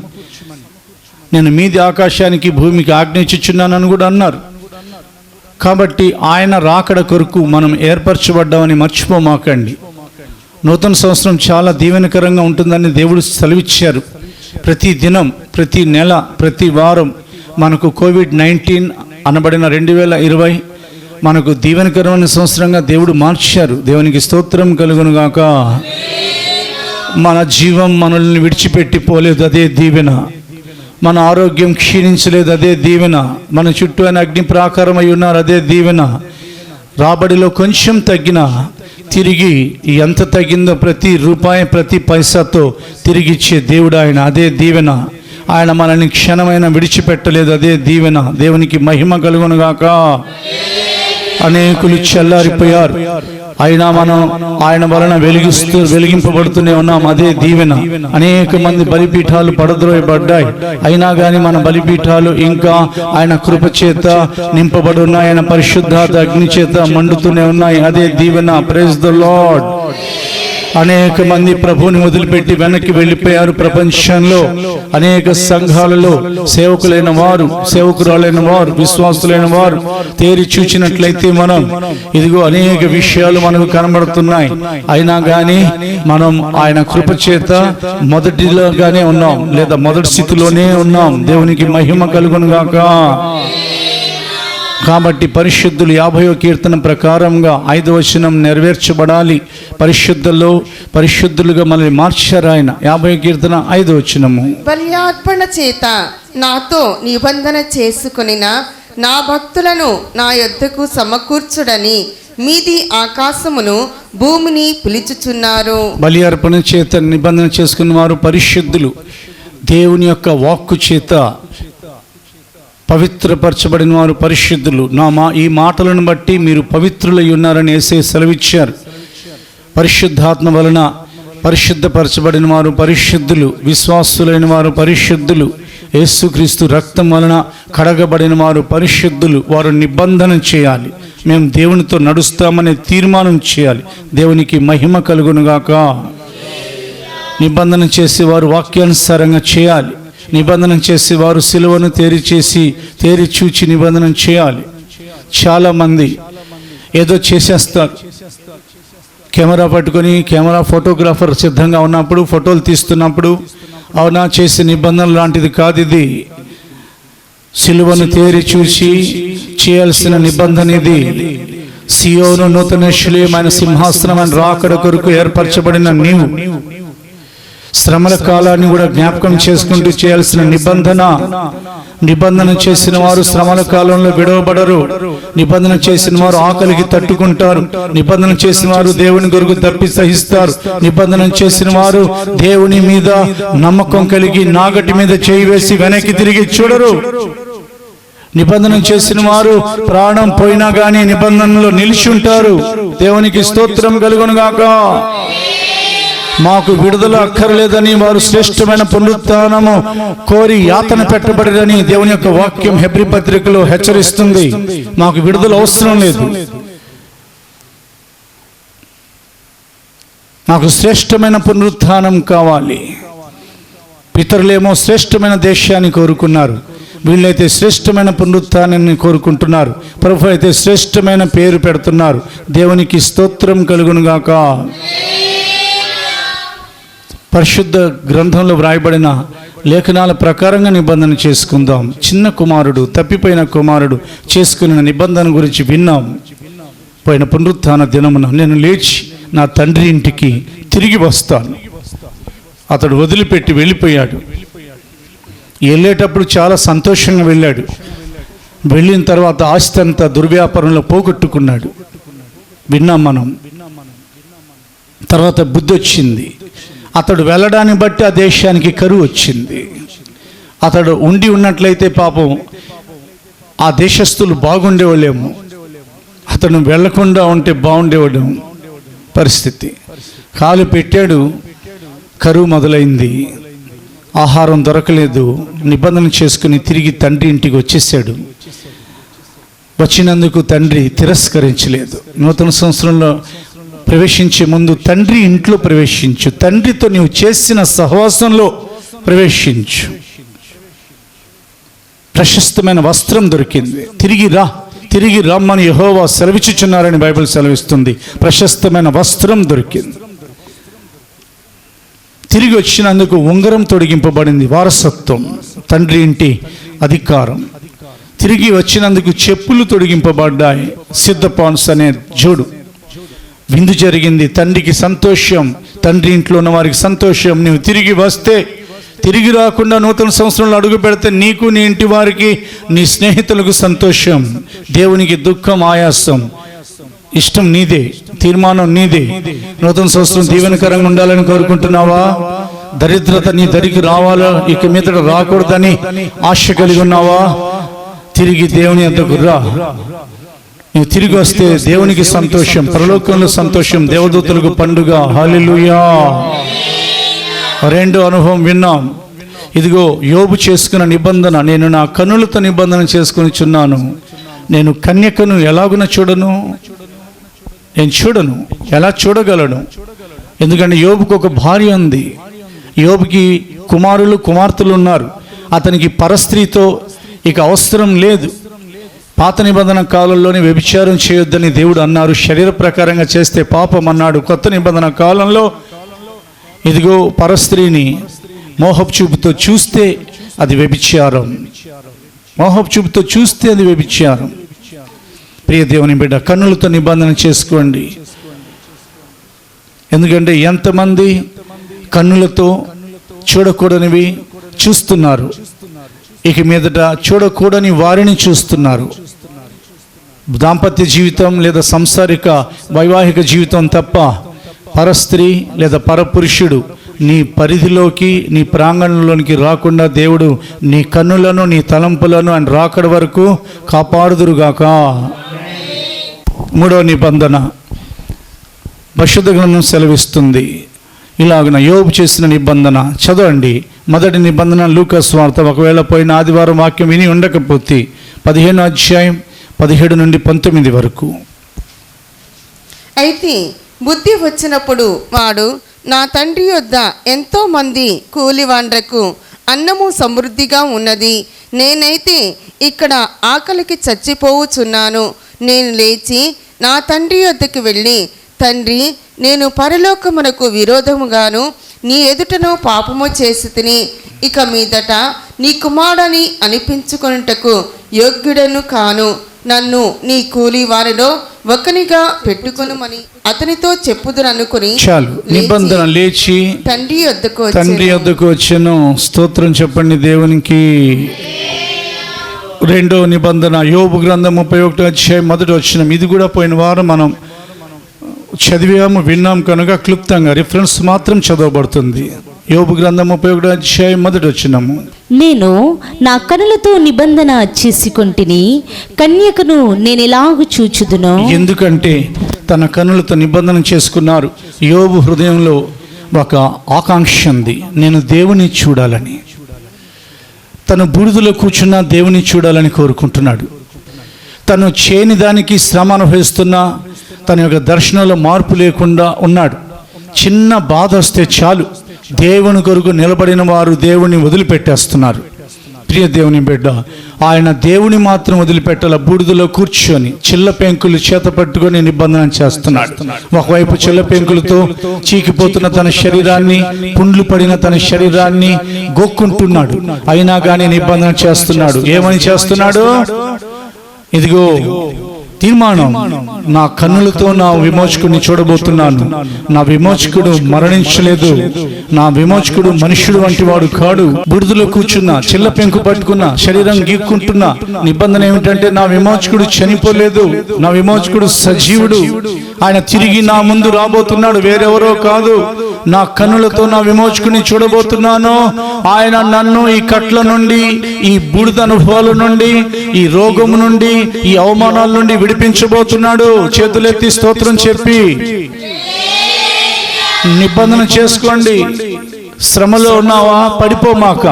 నేను మీది ఆకాశానికి భూమికి ఆజ్ఞించుచున్నానని కూడా అన్నారు. కాబట్టి ఆయన రాకడ కొరకు మనం ఏర్పరచబడ్డామని మర్చిపోమాకండి. నూతన సంవత్సరం చాలా దీవెనకరంగా ఉంటుందని దేవుడు సెలవిచ్చారు. ప్రతి దినం, ప్రతి నెల, ప్రతి వారం మనకు కోవిడ్-19 అనబడిన 2020 మనకు దీవెనకరమైన సంవత్సరంగా దేవుడు మార్చారు. దేవునికి స్తోత్రం కలుగునుగాక. మన జీవం మనల్ని విడిచిపెట్టి పోలేదు, అదే దీవెన. మన ఆరోగ్యం క్షీణించలేదు, అదే దీవెన. మన చుట్టూ ఆయన అగ్ని ప్రాకారమై ఉన్నారు, అదే దీవెన. రాబడిలో కొంచెం తగ్గినా తిరిగి ఎంత తగ్గిందో ప్రతి రూపాయి ప్రతి పైసాతో తిరిగిచ్చే దేవుడు ఆయన, అదే దీవెన. ఆయన మనల్ని క్షణమైన విడిచిపెట్టలేదు, అదే దీవెన. దేవునికి మహిమ కలుగునుగాక. అనేకులు చల్లారిపోయారు, అయినా మనం ఆయన వలన వెలిగింపబడుతూనే ఉన్నాం, అదే దీవెన. అనేక మంది బలిపీఠాలు పడద్రోయబడ్డాయి, అయినా కానీ మన బలిపీఠాలు ఇంకా ఆయన కృప చేత నింపబడి ఉన్నాయి, ఆయన పరిశుద్ధాత్మ అగ్ని చేత మండుతూనే ఉన్నాయి, అదే దీవెన. Praise the lord. అనేక మంది ప్రభువుని వదిలిపెట్టి వెనక్కి వెళ్ళిపోయారు. ప్రపంచంలో అనేక సంఘాలలో సేవకులైన వారు, సేవకురాలైన వారు, విశ్వాసులైన వారు తేరి చూచినట్లయితే మనం ఇదిగో అనేక విషయాలు మనకు కనబడుతున్నాయి. అయినా కానీ మనం ఆయన కృప చేత మొదటిలోగానే ఉన్నాం, లేదా మొదటి స్థితిలోనే ఉన్నాం. దేవునికి మహిమ కలుగునుగాక. కాబట్టి పరిశుద్ధులు 50వ కీర్తన ప్రకారంగా 5వ వచనం నెరవేర్చబడాలి. పరిశుద్ధుల్లో పరిశుద్ధులుగా మనల్ని మార్చారు ఆయన. 50వ కీర్తన 5వ వచనము. బలియార్పణ చేత నాతో నిబంధన చేసుకొనిన నా భక్తులను నా యొద్దకు సమకూర్చుడని మీది ఆకాశమును భూమిని పిలుచుచున్నారు. బలి అర్పణ చేత నిబంధన చేసుకున్న వారు పరిశుద్ధులు. దేవుని యొక్క వాక్కు చేత పవిత్రపరచబడిన వారు పరిశుద్ధులు. ఈ మాటలను బట్టి మీరు పవిత్రులై ఉన్నారని యేసే సెలవిచ్చారు. పరిశుద్ధాత్మ వలన పరిశుద్ధపరచబడిన వారు పరిశుద్ధులు, విశ్వాసులైన వారు పరిశుద్ధులు, యేసుక్రీస్తు రక్తం వలన కడగబడిన వారు పరిశుద్ధులు. వారు నిబంధన చేయాలి, మేము దేవునితో నడుస్తామనే తీర్మానం చేయాలి. దేవునికి మహిమ కలుగునుగాక. నిబంధన చేసేవారు వాక్యానుసారంగా చేయాలి. నిబంధన చేసేవారు సిలువను తేరి చూచి నిబంధన చేయాలి. చాలామంది ఏదో చేసేస్తారు. కెమెరా పట్టుకొని కెమెరా ఫోటోగ్రాఫర్ సిద్ధంగా ఉన్నప్పుడు ఫోటోలు తీస్తున్నప్పుడు అవునా చేసే నిబంధన లాంటిది కాదు ఇది. సిలువను తేరి చూసి చేయాల్సిన నిబంధన ఇది. సియోను నూతన యెరూషలేమైన సింహాసనమైన రాకడ కొరకు ఏర్పరచబడిన నీవు శ్రమల కాలాన్ని కూడా జ్ఞాపకం చేసుకుంటూ చేయాల్సిన నిబంధన చేసిన వారు శ్రమల కాలంలో విడవబడరు. నిబంధన చేసిన వారు ఆకలికి తట్టుకుంటారు. నిబంధన చేసిన వారు దేవుని కొరకు తప్పి సహిస్తారు. నిబంధన చేసిన వారు దేవుని మీద నమ్మకం కలిగి నాగటి మీద చేయి వేసి వెనక్కి తిరిగి చూడరు. నిబంధన చేసిన వారు ప్రాణం పోయినా గానీ నిబంధనలో నిలిచి ఉంటారు. దేవునికి స్తోత్రం కలుగునుగాక. మాకు విడుదల అక్కర్లేదని వారు శ్రేష్టమైన పునరుత్థానము కోరి యాతన పెట్టబడిరని దేవుని యొక్క వాక్యం హెబ్రీ పత్రికలో హెచ్చరిస్తుంది. మాకు విడుదల అవసరం లేదు, మాకు శ్రేష్టమైన పునరుత్థానం కావాలి. పితరులేమో శ్రేష్టమైన దేశాన్ని కోరుకున్నారు, వీళ్ళైతే శ్రేష్టమైన పునరుత్థానాన్ని కోరుకుంటున్నారు. ప్రభు అయితే శ్రేష్టమైన పేరు పెడుతున్నారు. దేవునికి స్తోత్రం కలుగునుగాక. పరిశుద్ధ గ్రంథంలో వ్రాయబడిన లేఖనాల ప్రకారంగా నిబంధన చేసుకుందాం. చిన్న కుమారుడు, తప్పిపోయిన కుమారుడు చేసుకున్న నిబంధన గురించి విన్నాం. పోయిన పునరుత్థాన దినమున నేను లేచి నా తండ్రి ఇంటికి తిరిగి వస్తాను. అతడు వదిలిపెట్టి వెళ్ళిపోయాడు. వెళ్ళేటప్పుడు చాలా సంతోషంగా వెళ్ళాడు. వెళ్ళిన తర్వాత ఆస్తి అంతా దుర్వ్యాపారంలో పోగొట్టుకున్నాడు. విన్నాం మనం. తర్వాత బుద్ధి వచ్చింది. అతడు వెళ్ళడాన్ని బట్టి ఆ దేశానికి కరువు వచ్చింది. అతడు ఉన్నట్లయితే పాపం ఆ దేశస్తులు బాగుండేవాళ్ళేమో, అతను వెళ్లకుండా ఉంటే బాగుండేవాడు. పరిస్థితి కాలు పెట్టాడు, కరువు మొదలైంది, ఆహారం దొరకలేదు. నిబంధన చేసుకుని తిరిగి తండ్రి ఇంటికి వచ్చేసాడు. వచ్చినందుకు తండ్రి తిరస్కరించలేదు. నూతన సంవత్సరంలో ప్రవేశించే ముందు తండ్రి ఇంట్లో ప్రవేశించు, తండ్రితో నీవు చేసిన సహవాసంలో ప్రవేశించు. ప్రశస్తమైన వస్త్రం దొరికింది. తిరిగి రమ్మని యెహోవా సెలవిచ్చుచున్నారని బైబిల్ సెలవిస్తుంది. ప్రశస్తమైన వస్త్రం దొరికింది. తిరిగి వచ్చినందుకు ఉంగరం తొడిగింపబడింది, వారసత్వం, తండ్రి ఇంటి అధికారం. తిరిగి వచ్చినందుకు చెప్పులు తొడిగింపబడ్డాయి, సిద్ధపాన్స్ అనే జోడు. విందు జరిగింది, తండ్రికి సంతోషం, తండ్రి ఇంట్లో ఉన్న వారికి సంతోషం. నువ్వు తిరిగి వస్తే, తిరిగి రాకుండా నూతన సంవత్సరంలో అడుగు పెడితే నీకు, నీ ఇంటి వారికి, నీ స్నేహితులకు సంతోషం. దేవునికి దుఃఖం, ఆయాసం. ఇష్టం నీదే, తీర్మానం నీదే. నూతన సంవత్సరం దీవెనకరంగా ఉండాలని కోరుకుంటున్నావా? దరిద్రత నీ దరికి రావాలా, ఇక మీదట రాకూడదని ఆశ కలిగి ఉన్నావా? తిరిగి దేవుని వద్దకు రా. నువ్వు తిరిగి వస్తే దేవునికి సంతోషం, పరలోకంలో సంతోషం, దేవదూతలకు పండుగ. హల్లెలూయా. రెండో అనుభవం విన్నాం. ఇదిగో యోబు చేసుకున్న నిబంధన, నేను నా కన్నులతో నిబంధన చేసుకుని చున్నాను. నేను కన్యకను ఎలాగున చూడను, నేను చూడను. ఎలా చూడగలను? ఎందుకంటే యోబుకు ఒక భార్య ఉంది, యోబుకి కుమారులు కుమార్తెలు ఉన్నారు. అతనికి పరస్త్రీతో ఇక అవసరం లేదు. పాత నిబంధన కాలంలోనే వ్యభిచారం చేయొద్దని దేవుడు అన్నారు. శరీర ప్రకారంగా చేస్తే పాపం అన్నాడు. కొత్త నిబంధన కాలంలో ఇదిగో పరస్త్రీని మోహపు చూపుతో చూస్తే అది వ్యభిచారం. మోహపు చూపుతో చూస్తే అది వ్యభిచారం. ప్రియ దేవుని బిడ్డ, కన్నులతో నిబంధన చేసుకోండి. ఎందుకంటే ఎంతమంది కన్నులతో చూడకూడనివి చూస్తున్నారు, ఇక మీదట చూడకూడని వారిని చూస్తున్నారు. దాంపత్య జీవితం లేదా సంసారిక వైవాహిక జీవితం తప్ప పరస్త్రీ లేదా పరపురుషుడు నీ పరిధిలోకి, నీ ప్రాంగణంలోనికి రాకుండా దేవుడు నీ కన్నులను, నీ తలంపులను ఆయన రాకడ వరకు కాపాడుదురుగాక. మూడవ నిబంధన పరిశుద్ధ గ్రంథం సెలవిస్తుంది ఇలాగున. యోబు చేసిన నిబంధన చదవండి. మొదటి నిబంధన లూకా సువార్త. ఒకవేళ పోయిన ఆదివారం వాక్యం విని ఉండకపోతే 15వ అధ్యాయం 17 నుండి 19 వరకు. అయితే బుద్ధి వచ్చినప్పుడు వాడు, నా తండ్రి యొద్ద ఎంతో మంది కూలివాండ్రకు అన్నము సమృద్ధిగా ఉన్నది, నేనైతే ఇక్కడ ఆకలికి చచ్చిపోవుచున్నాను. నేను లేచి నా తండ్రి యొద్దకు వెళ్ళి, తండ్రి, నేను పరలోకమునకు విరోధముగాను నీ ఎదుటను పాపము చేసి తిని, ఇక మీదట నీ కుమారుడని అనిపించుకొనుటకు యోగ్యుడను కాను. నన్ను నీ కూలి వారిలో ఒకనిగా పెట్టుకొనుమని అతనితో చెప్పుదురనుకుని చాలు. నిబంధన లేచి తండ్రి యొద్దకు వచ్చెను. స్తోత్రం చెప్పండి దేవునికి. రెండో నిబంధన యోబు గ్రంథం 31వ అధ్యాయం 1వ వచనం. ఇది కూడా పోయిన వారం మనం చదివాము, విన్నాం కనుక క్లుప్తంగా రిఫరెన్స్ మాత్రం చదవబడుతుంది. యోబు గ్రంథం 31వ అధ్యాయం 1వ వచనము. నేను నా కనులతో నిబంధన చేసుకొంటిని, కన్యకను నేను ఎలాగు చూచుదును. ఎందుకంటే తన కనులతో నిబంధన చేసుకున్నారు. యోబు హృదయంలో ఒక ఆకాంక్ష ఉంది, నేను దేవుని చూడాలని. తను బూడిదలో కూర్చున్న దేవుని చూడాలని కోరుకుంటున్నాడు. తను చేయని దానికి శ్రమ అనుభవిస్తున్నా తన యొక్క దర్శనంలో మార్పు లేకుండా ఉన్నాడు. చిన్న బాధ వస్తే చాలు దేవుని కొరకు నిలబడిన వారు దేవుని వదిలిపెట్టేస్తున్నారు. ప్రియ దేవుని బిడ్డ, ఆయన దేవుని మాత్రం వదిలిపెట్టాల. బూడిదలో కూర్చొని చిల్ల పెంకులు చేత పట్టుకొని నిబంధన చేస్తున్నాడు. ఒకవైపు చిల్ల పెంకులతో చీకిపోతున్న తన శరీరాన్ని, పుండ్లు పడిన తన శరీరాన్ని గోక్కుంటున్నాడు. అయినా కానీ నిబంధన చేస్తున్నాడు. ఏమని చేస్తున్నాడు? ఇదిగో తీర్మానం, నా కన్నులతో నా విమోచకుడిని చూడబోతున్నాను. నా విమోచకుడు మరణించలేదు, నా విమోచకుడు మనుష్యుడు వంటి వాడు కాడు. బుడిదలో కూర్చున్న, చిల్ల పెంకు పట్టుకున్న, శరీరం గీక్కుంటున్న నిబంధన ఏమిటంటే నా విమోచకుడు చనిపోలేదు, నా విమోచకుడు సజీవుడు. ఆయన తిరిగి నా ముందు రాబోతున్నాడు, వేరెవరో కాదు. నా కన్నులతో నా విమోచకుడిని చూడబోతున్నాను. ఆయన నన్ను ఈ కట్ల నుండి, ఈ బూడిద అనుభవాల నుండి, ఈ రోగము నుండి, ఈ అవమానాల నుండి విడిపించబోతున్నాడు. చేతులెత్తి స్తోత్రం చెప్పి నిబంధన చేసుకోండి. శ్రమలో ఉన్నావా? పడిపోమాక.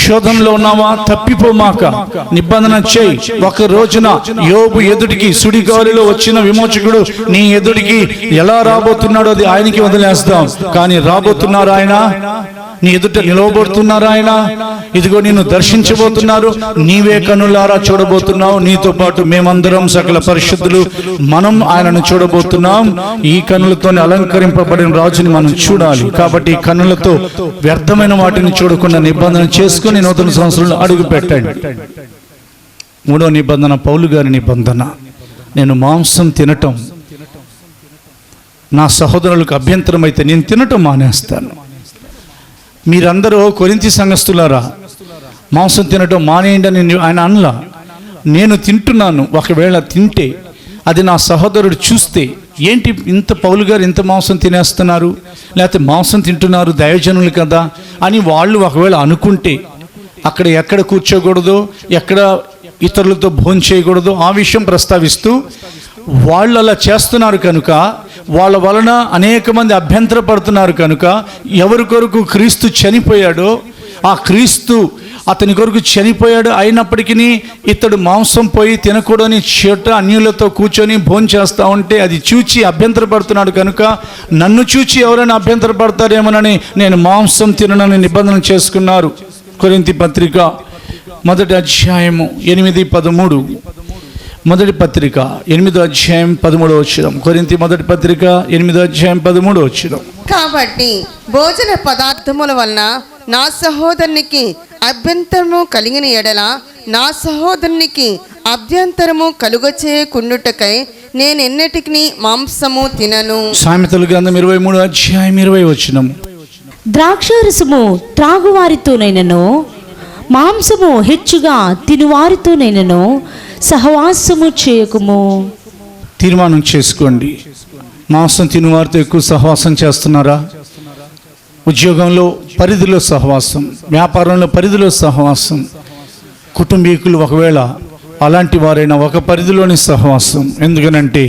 శోధంలో ఉన్నావా? తప్పిపోమాక. నిబంధన చేయి. ఒక రోజున యోబు ఎదుటికి సుడిగాలిలో వచ్చిన విమోచకుడు నీ ఎదుటికి ఎలా రాబోతున్నాడో అది ఆయనకి వదిలేస్తాం. కానీ రాబోతున్నారు ఆయన, నీ ఎదుట నిలవబడుతున్నారు ఆయన. ఇదిగో నిన్ను దర్శించబోతున్నారు. నీవే కన్నులారా చూడబోతున్నావు. నీతో పాటు మేమందరం సకల పరిశుద్ధులు మనం ఆయనను చూడబోతున్నాం. ఈ కన్నులతో అలంకరింపబడిన రాజుని మనం చూడాలి. కాబట్టి ఈ కన్నులతో వ్యర్థమైన వాటిని చూడకుండా నిబంధన చేసుకుని నూతన సంవత్సరంలో అడుగు పెట్టండి. 3వ నిబంధన, పౌలు గారి నిబంధన. నేను మాంసం తినటం నా సహోదరులకు అభ్యంతరం అయితే నేను తినటం మానేస్తాను. మీరందరూ కొరింథీ సంఘస్థులారా, మాంసం తినటం మానేయండి అని ఆయన అనలా. నేను తింటున్నాను. ఒకవేళ తింటే అది నా సహోదరుడు చూస్తే, ఏంటి ఇంత పౌలు గారు ఇంత మాంసం తినేస్తున్నారు, లేకపోతే మాంసం తింటున్నారు దైవజనులు కదా అని వాళ్ళు ఒకవేళ అనుకుంటే, అక్కడ ఎక్కడ కూర్చోకూడదు, ఎక్కడ ఇతరులతో భోజనం చేయకూడదు ఆ విషయం ప్రస్తావిస్తూ వాళ్ళు అలా చేస్తున్నారు కనుక, వాళ్ళ వలన అనేక మంది అభ్యంతరపడుతున్నారు కనుక, ఎవరి కొరకు క్రీస్తు చనిపోయాడో ఆ క్రీస్తు అతని కొరకు చనిపోయాడు. అయినప్పటికీ ఇతడు మాంసం పోయి తినకూడని చోట అన్యులతో కూర్చొని భోజనం చేస్తూ ఉంటే అది చూచి అభ్యంతరపడుతున్నాడు కనుక, నన్ను చూచి ఎవరైనా అభ్యంతరపడతారేమోనని నేను మాంసం తిననని నిబంధన చేసుకున్నారు. కొరింథీ పత్రిక 1వ అధ్యాయము 8-13. మొదటి పత్రిక 8వ అధ్యాయం 13వ వచనం. కొరింథీ మొదటి పత్రిక 8వ అధ్యాయం 13వ వచనం. కాబట్టి భోజన పదార్థముల వలన నా సహోదరునికి అభ్యంతరము కలిగిన ఎడల నా సహోదరునికి అభ్యంతరము కలుగచేయకుండుటకై నేను ఎన్నటికి మాంసము తినను. సామెతల గ్రంథం 23వ అధ్యాయం 20వ వచనం. ద్రాక్షారసము త్రాగువారితోనైనను మాంసము హెచ్చుగా తినువారితోనైనను సహవాసము చేయకుము. తీర్మానం చేసుకోండి. మాంసం తినువారితో ఎక్కువ సహవాసం చేస్తున్నారా? ఉద్యోగంలో పరిధిలో సహవాసం, వ్యాపారంలో పరిధిలో సహవాసం, కుటుంబీకులు ఒకవేళ అలాంటి వారైనా ఒక పరిధిలోని సహవాసం. ఎందుకనంటే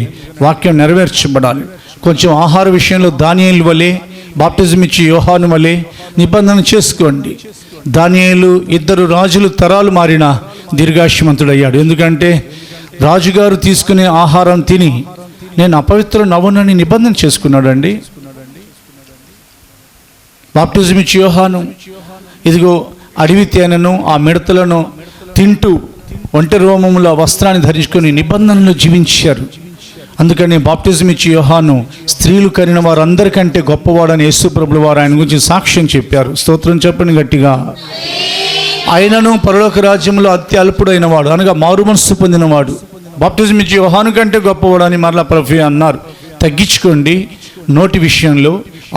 వాక్యం నెరవేర్చబడాలి. కొంచెం ఆహార విషయంలో దానియేలు వలె, బాప్టిజం ఇచ్చి యోహాను వలె నిబంధన చేసుకోండి. దానియేలు 2 రాజులు తరాలు మారిన దీర్ఘాయుష్మంతుడయ్యాడు. ఎందుకంటే రాజుగారు తీసుకునే ఆహారం తిని నేను అపవిత్రుడనవునని నిబంధన చేసుకున్నాడండి. బాప్టిజం ఇచ్చి యోహాను ఇదిగో అడవి తేనెను ఆ మిడతలను తింటూ ఒంటె రోమముల వస్త్రాన్ని ధరించుకొని నిబంధనలు జీవించారు. అందుకని బాప్టిజం ఇచ్చి యోహాను స్త్రీలు కనిన వారందరికంటే గొప్పవాడని యేసు ప్రభుల వారు ఆయన గురించి సాక్ష్యం చెప్పారు. స్తోత్రం చెప్పండి గట్టిగా. ఆయనను పరలోక రాజ్యంలో అతి అల్పుడైన వాడు, అనగా మారు మనస్సు పొందినవాడు, బాప్టిజం ఇచ్చి యోహాను కంటే గొప్పవాడు అని మరలా ప్రభు అన్నారు. తగ్గించుకోండి. నోటి విషయంలో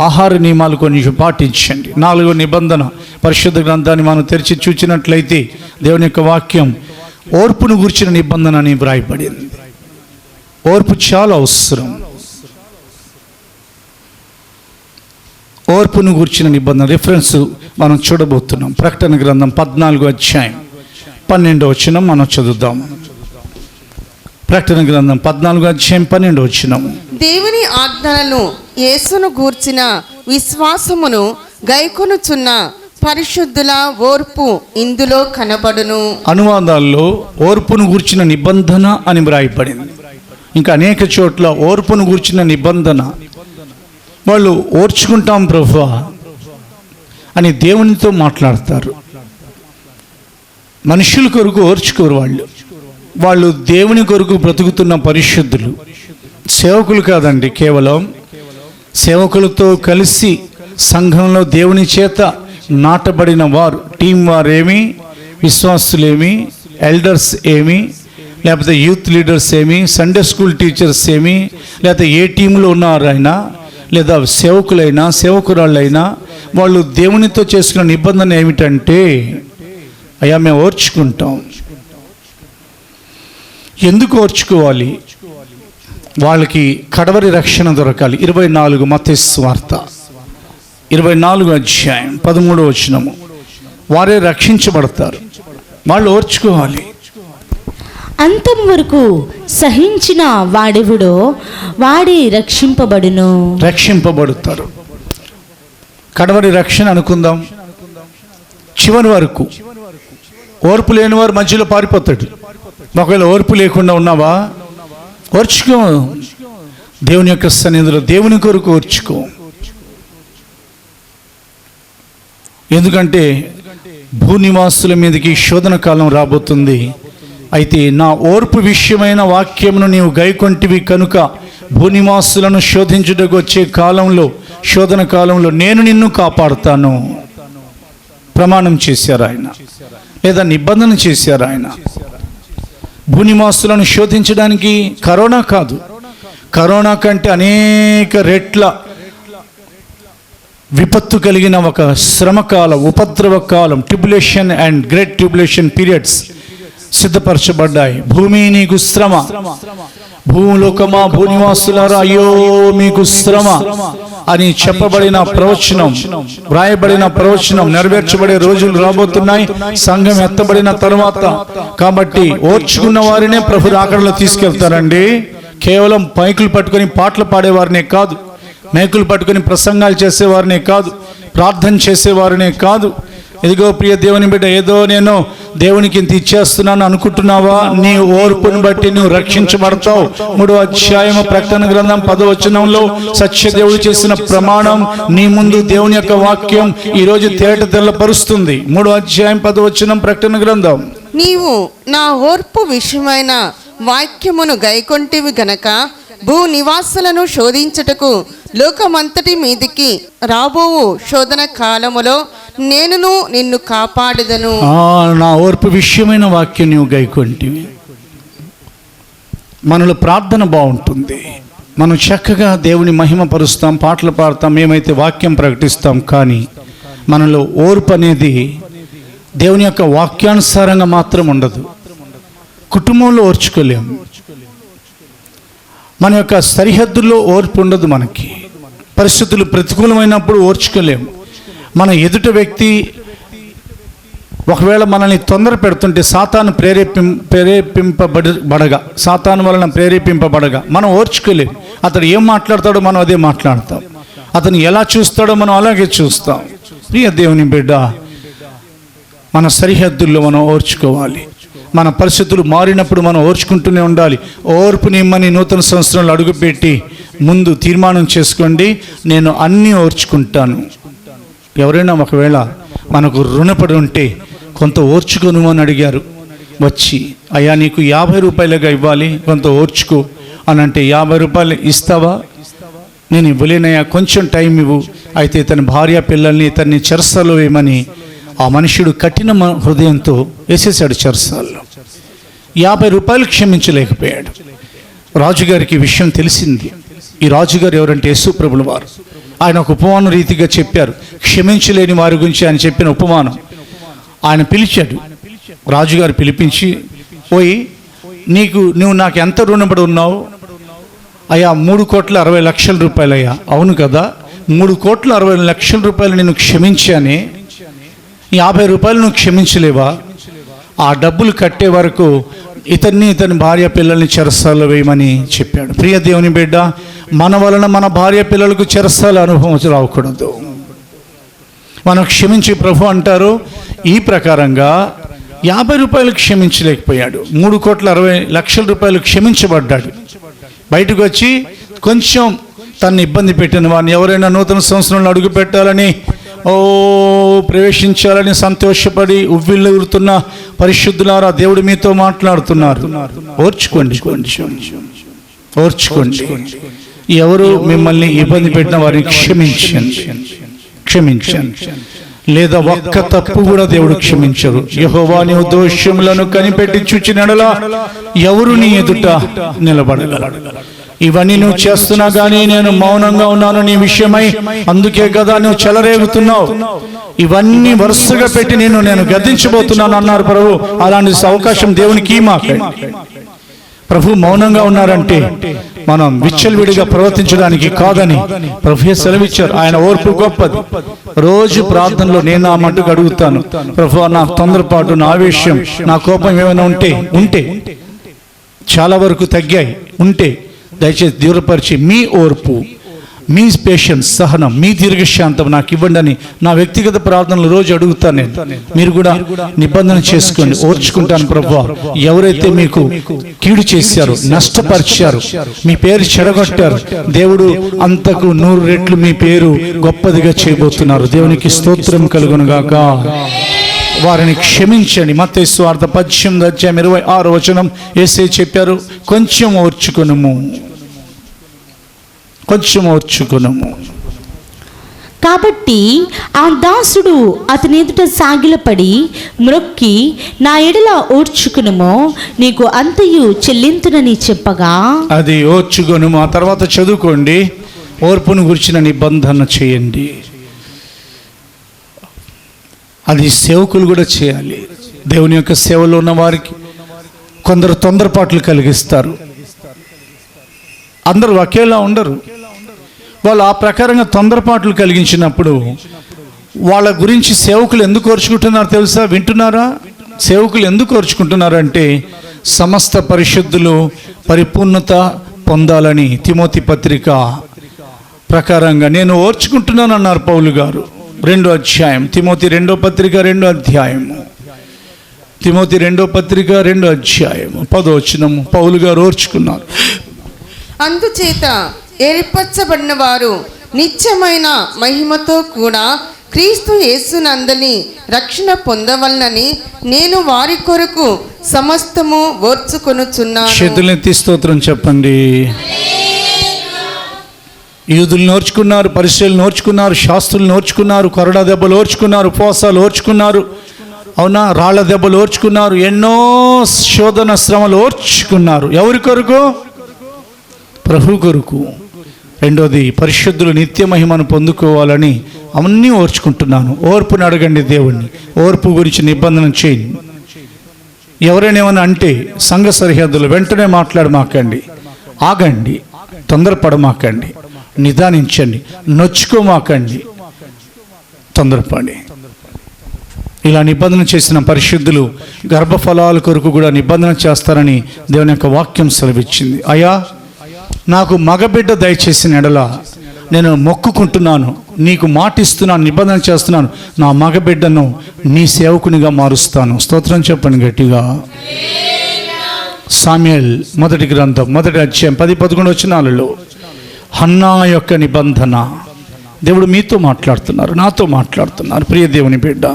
ఆహార నియమాలు కొన్ని పాటించండి. 4వ నిబంధన, పరిశుద్ధ గ్రంథాన్ని మనం తెరిచి చూచినట్లయితే దేవుని యొక్క వాక్యం ఓర్పును గూర్చిన నిబంధన అని వ్రాయబడింది. ఓర్పు చాలా అవసరం. ఓర్పును గూర్చిన నిబంధన రిఫరెన్స్ మనం చూడబోతున్నాం. ప్రకటన గ్రంథం 14వ అధ్యాయం 12వ వచనం మనం చదువుదాం. ప్రకటన గ్రంథం 14వ అధ్యాయం 12వ వచనం. దేవుని ఆజ్ఞలను యేసును గూర్చిన విశ్వాసమును గైకొనుచున్న పరిశుద్ధుల ఓర్పు ఇందులో కనబడును. అనువాదాల్లో ఓర్పును గూర్చిన నిబంధన అని వ్రాయబడింది. ఇంకా అనేక చోట్ల ఓర్పును గూర్చిన నిబంధన. వాళ్ళు ఓర్చుకుంటాం ప్రభువా అని దేవునితో మాట్లాడతారు. మనుషుల కొరకు ఓర్చుకోరు. వాళ్ళు దేవుని కొరకు బ్రతుకుతున్న పరిశుద్ధులు. సేవకులు కాదండి, కేవలం సేవకులతో కలిసి సంఘంలో దేవుని చేత నాటబడిన వారు. టీం వారు ఏమి, విశ్వాసులేమి, ఎల్డర్స్ ఏమి, లేకపోతే యూత్ లీడర్స్ ఏమి, సండే స్కూల్ టీచర్స్ ఏమి, లేకపోతే ఏ టీంలో ఉన్నారైనా, లేదా సేవకులైనా సేవకురాళ్ళైనా, వాళ్ళు దేవునితో చేసుకున్న నిబంధన ఏమిటంటే, అయ్యా మేము ఓర్చుకుంటాం. ఎందుకు ఓర్చుకోవాలి? వాళ్ళకి కడవరి రక్షణ దొరకాలి. 24 మత్తయి సువార్త 24 అధ్యాయం 13వ వచనము. వారే రక్షించబడతారు. వాళ్ళు ఓర్చుకోవాలి. అంతం వరకు సహించిన వాడెవడో వాడే రక్షింపబడుతారు. కడవరి రక్షణ అనుకుందాం. చివరి వరకు ఓర్పు లేని వారు మధ్యలో పారిపోతాడు. ఒకవేళ ఓర్పు లేకుండా ఉన్నావా, ఓర్చుకో. దేవుని యొక్క సన్నిధిలో దేవుని కొరకు ఓర్చుకో. ఎందుకంటే భూనివాసుల మీదకి శోధన కాలం రాబోతుంది. అయితే నా ఓర్పు విషయమైన వాక్యమును నీవు గైకొంటివి కనుక భూనివాసులను శోధించుటకు వచ్చే కాలంలో, శోధన కాలంలో నేను నిన్ను కాపాడుతాను. ప్రమాణం చేశారు ఆయన, లేదా నిబంధన చేశారు ఆయన. భూనివాసులను శోధించడానికి కరోనా కాదు, కరోనా కంటే అనేక రెట్ల విపత్తు కలిగిన ఒక శ్రమకాలం, ఉపద్రవ కాలం, tribulation and great tribulation periods సిద్ధపరచబడ్డాయి. భూమి నీకు శ్రమ, భూలోకమా భూనివాసులారా అయ్యో మీకు శ్రమ అని చెప్పబడిన ప్రవచనం, వ్రాయబడిన ప్రవచనం నెరవేర్చబడే రోజులు రాబోతున్నాయి సంఘం ఎత్తబడిన తరువాత. కాబట్టి ఓర్చుకున్న వారినే ప్రభు రాకడలో తీసుకెళ్తారండి. కేవలం మైకులు పట్టుకొని పాటలు పాడేవారినే కాదు, మైకులు పట్టుకొని ప్రసంగాలు చేసేవారినే కాదు, ప్రార్థన చేసేవారినే కాదు. ఇదిగో ప్రియ దేవుని బిడ్డ, ఏదో నేను దేవునికి ఇంత ఇచ్చేస్తున్నాను అనుకుంటున్నావా? నీ ఓర్పును బట్టి నువ్వు రక్షించబడతావు. 3వ అధ్యాయము ప్రకటన గ్రంథం 10వ వచనంలో సత్యదేవుడు చేసిన ప్రమాణం నీ ముందు దేవుని యొక్క వాక్యం ఈరోజు తేట తెల్లపరుస్తుంది. 3వ అధ్యాయం 10వ వచనం ప్రకటన గ్రంథం. నీవు నా ఓర్పు విషయమైన వాక్యమును గైకొంటివి గనక భూ నివాసులను శోధించుటకు లోకమంతటి మీదికి రాబోవు శోధన కాలములో నేనును నిన్ను కాపాడుదను. నా ఓర్పు విషయమైన వాక్యం నీవు గైకొంటివి. మనలో ప్రార్థన బాగుంటుంది, మనం చక్కగా దేవుని మహిమ పరుస్తాం, పాటలు పాడతాం, మేమైతే వాక్యం ప్రకటిస్తాం. కానీ మనలో ఓర్పు అనేది దేవుని యొక్క వాక్యానుసారంగా మాత్రం ఉండదు. కుటుంబంలో ఓర్చుకోలేము, మన యొక్క సరిహద్దుల్లో ఓర్పు ఉండదు. మనకి పరిస్థితులు ప్రతికూలమైనప్పుడు ఓర్చుకోలేము. మన ఎదుట వ్యక్తి ఒకవేళ మనల్ని తొందర పెడుతుంటే సాతాను సాతాను వలన ప్రేరేపింపబడగా మనం ఓర్చుకోలేము. అతడు ఏం మాట్లాడతాడో మనం అదే మాట్లాడతాం, అతను ఎలా చూస్తాడో మనం అలాగే చూస్తాం. ప్రియ దేవుని బిడ్డ, మన సరిహద్దుల్లో మనం ఓర్చుకోవాలి. మన పరిస్థితులు మారినప్పుడు మనం ఓర్చుకుంటూనే ఉండాలి. ఓర్పు నిమ్మని నూతన సంవత్సరంలో అడుగుపెట్టి ముందు తీర్మానం చేసుకోండి, నేను అన్నీ ఓర్చుకుంటాను. ఎవరైనా ఒకవేళ మనకు రుణపడి ఉంటే కొంత ఓర్చుకోను అని అడిగారు, వచ్చి అయ్యా నీకు 50 రూపాయలుగా ఇవ్వాలి, కొంత ఓర్చుకో అని అంటే 50 రూపాయలు ఇస్తావా? నేను ఇవ్వలేనయ్యా, కొంచెం టైం ఇవ్వు. అయితే ఇతని భార్య పిల్లల్ని ఇతన్ని చెరసాలో వేయమని ఆ మనుషుడు కఠిన హృదయంతో వేసేసాడు చెరసాల్లో. 50 రూపాయలు క్షమించలేకపోయాడు. రాజుగారికి విషయం తెలిసింది. ఈ రాజుగారు ఎవరంటే యేసు ప్రభుల వారు. ఆయన ఒక ఉపమానం రీతిగా చెప్పారు, క్షమించలేని వారి గురించి ఆయన చెప్పిన ఉపమానం. ఆయన పిలిచాడు, రాజుగారు పిలిపించి, పోయి నువ్వు నాకు ఎంత రుణపడి ఉన్నావు? అయ్యా 3,60,00,000 రూపాయలు. అయ్యా అవును కదా, 3,60,00,000 రూపాయలు నేను క్షమించానే, 50 రూపాయలు నువ్వు క్షమించలేవా? ఆ డబ్బులు కట్టే వరకు ఇతని భార్య పిల్లల్ని చెరసాలలో వేయమని చెప్పాడు. ప్రియ దేవుని బిడ్డ, మన వలన మన భార్య పిల్లలకు చెరసాల అనుభవం రాకూడదు. మనం క్షమించి ప్రభు అంటారు, ఈ ప్రకారంగా 50 రూపాయలు క్షమించలేకపోయాడు, 3,60,00,000 రూపాయలు క్షమించబడ్డాడు. బయటకు వచ్చి కొంచెం తను ఇబ్బంది పెట్టిన వారిని, ఎవరైనా నూతన సంవత్సరంలో అడుగు పెట్టాలని ప్రవేశించాలని సంతోషపడి ఉవ్విళ్ళూరుతున్న పరిశుద్ధులారా, దేవుడు మీతో మాట్లాడుతున్నారు. ఓర్చుకోండి, కొంచెం ఓర్చుకోండి. ఎవరు మిమ్మల్ని ఇబ్బంది పెట్టిన వారిని క్షమించండి. లేదా ఒక్క తప్పు కూడా దేవుడు క్షమించరు. యెహోవా నీవు దోషములను కనిపెట్టి చూచినడలా ఎవరు నీ ఎదుట నిలబడగలడు? ఇవన్నీ నువ్వు చేస్తున్నా కానీ నేను మౌనంగా ఉన్నాను నీ విషయమై, అందుకే కదా నువ్వు చెలరేగుతున్నావు. ఇవన్నీ వరుసగా పెట్టి నేను గద్దించబోతున్నాను అన్నారు ప్రభు. అలాంటి అవకాశం దేవునికి మాకండి. ప్రభు మౌనంగా ఉన్నారంటే మనం విచ్చలవిడిగా ప్రవర్తించడానికి కాదని ప్రభువే సెలవిచ్చారు. ఆయన ఓర్పు గొప్పది. రోజు ప్రార్థనలో నేను ఆ మట్టుకు అడుగుతాను, ప్రభు నా తొందరపాటు, నా ఆవేశం, నా కోపం ఏమైనా ఉంటే చాలా వరకు తగ్గాయి ఉంటే దయచేసి దూరపరిచి మీ ఓర్పు, మీ పేషెన్స్, సహనం, మీ దీర్ఘశాంతం నాకు ఇవ్వండి అని నా వ్యక్తిగత ప్రార్థనలు రోజు అడుగుతాను నేను. మీరు కూడా నిబంధన చేసుకోండి. ఓర్చుకుంటాను ప్రభువా, ఎవరైతే మీకు కీడు చేశారో, నష్టపరిచారు, మీ పేరు చెడగొట్టారు, దేవుడు అంతకు 100 రెట్లు మీ పేరు గొప్పదిగా చేయబోతున్నారు. దేవునికి స్తోత్రం కలుగును గాక. వారిని క్షమించండి. మత్తయి సువార్త 18:26 యేసయ్య చెప్పారు, కొంచెం ఓర్చుకొనుము. కాబట్టి ఆ దాసుడు అతని ఎదుట సాగిలపడి మ్రొక్కి, నా ఎడల ఓర్చుకునుమో, నీకు అంతయు చెల్లింతునని చెప్పగా. అది ఓర్చుకొనుము. ఆ తర్వాత చదువుకోండి, ఓర్పును గురించిన నిబంధన చేయండి. అది సేవకులు కూడా చేయాలి. దేవుని యొక్క సేవలో ఉన్న వారికి కొందరు తొందరపాట్లు కలిగిస్తారు. అందరూ ఒకేలా ఉండరు. వాళ్ళు ఆ ప్రకారంగా తొందరపాట్లు కలిగించినప్పుడు వాళ్ళ గురించి సేవకులు ఎందుకు ఓర్చుకుంటున్నారో తెలుసా? వింటున్నారా? సేవకులు ఎందుకు ఓర్చుకుంటున్నారంటే సమస్త పరిశుద్ధులు పరిపూర్ణత పొందాలని తిమోతి పత్రిక ప్రకారంగా నేను ఓర్చుకుంటున్నాను అన్నారు పౌలు గారు. 2వ అధ్యాయం తిమోతి 2వ పత్రిక 2వ అధ్యాయము తిమోతి 2వ పత్రిక 2వ అధ్యాయము 10వ వచనము పౌలు గారు ఓర్చుకున్నారు. అందుచేత ఏర్పరచబడిన వారు నిత్యమైన మహిమతో కూడా క్రీస్తు యేసునందని రక్షణ పొందవలనని నేను వారి కొరకు సమస్తము ఓర్చుకొనుచున్నాను. చేతులెత్తి స్తోత్రం చెప్పండి. యూదులు ఓర్చుకున్నారు, పరిసయ్యులు ఓర్చుకున్నారు, శాస్త్రులు ఓర్చుకున్నారు, కొరడా దెబ్బలు ఓర్చుకున్నారు, ఉపవాసాలు ఓర్చుకున్నారు, అవునా, రాళ్ల దెబ్బలు ఓర్చుకున్నారు, ఎన్నో శోధన శ్రమలు ఓర్చుకున్నారు. ఎవరి కొరకు? ప్రభు కొరకు. రెండోది, పరిశుద్ధులు నిత్య మహిమను పొందుకోవాలని అవన్నీ ఓర్చుకుంటున్నాను. ఓర్పుని అడగండి దేవుణ్ణి. ఓర్పు గురించి నిబంధన చేయండి. ఎవరైనా ఏమైనా అంటే సంఘ సరిహద్దులు వెంటనే మాట్లాడమాకండి, ఆగండి, తొందరపడమాకండి, నిదానించండి, నొచ్చుకోమాకండి, తొందరపడి. ఇలా నిబంధన చేసిన పరిశుద్ధులు గర్భఫలాల కొరకు కూడా నిబంధన చేస్తారని దేవుని యొక్క వాక్యం సెలవిచ్చింది. అయ్యా, నాకు మగబిడ్డ దయచేసిన ఎడల నేను మొక్కుకుంటున్నాను, నీకు మాటిస్తున్నాను, నిబంధన చేస్తున్నాను, నా మగబిడ్డను నీ సేవకునిగా మారుస్తాను. స్తోత్రం చెప్పండి గట్టిగా. సామ్యుయేల్ మొదటి గ్రంథం 1వ అధ్యాయం 10-11 వచనాలలో హన్నా యొక్క నిబంధన. దేవుడు మీతో మాట్లాడుతున్నారు, నాతో మాట్లాడుతున్నారు. ప్రియ దేవుని బిడ్డ,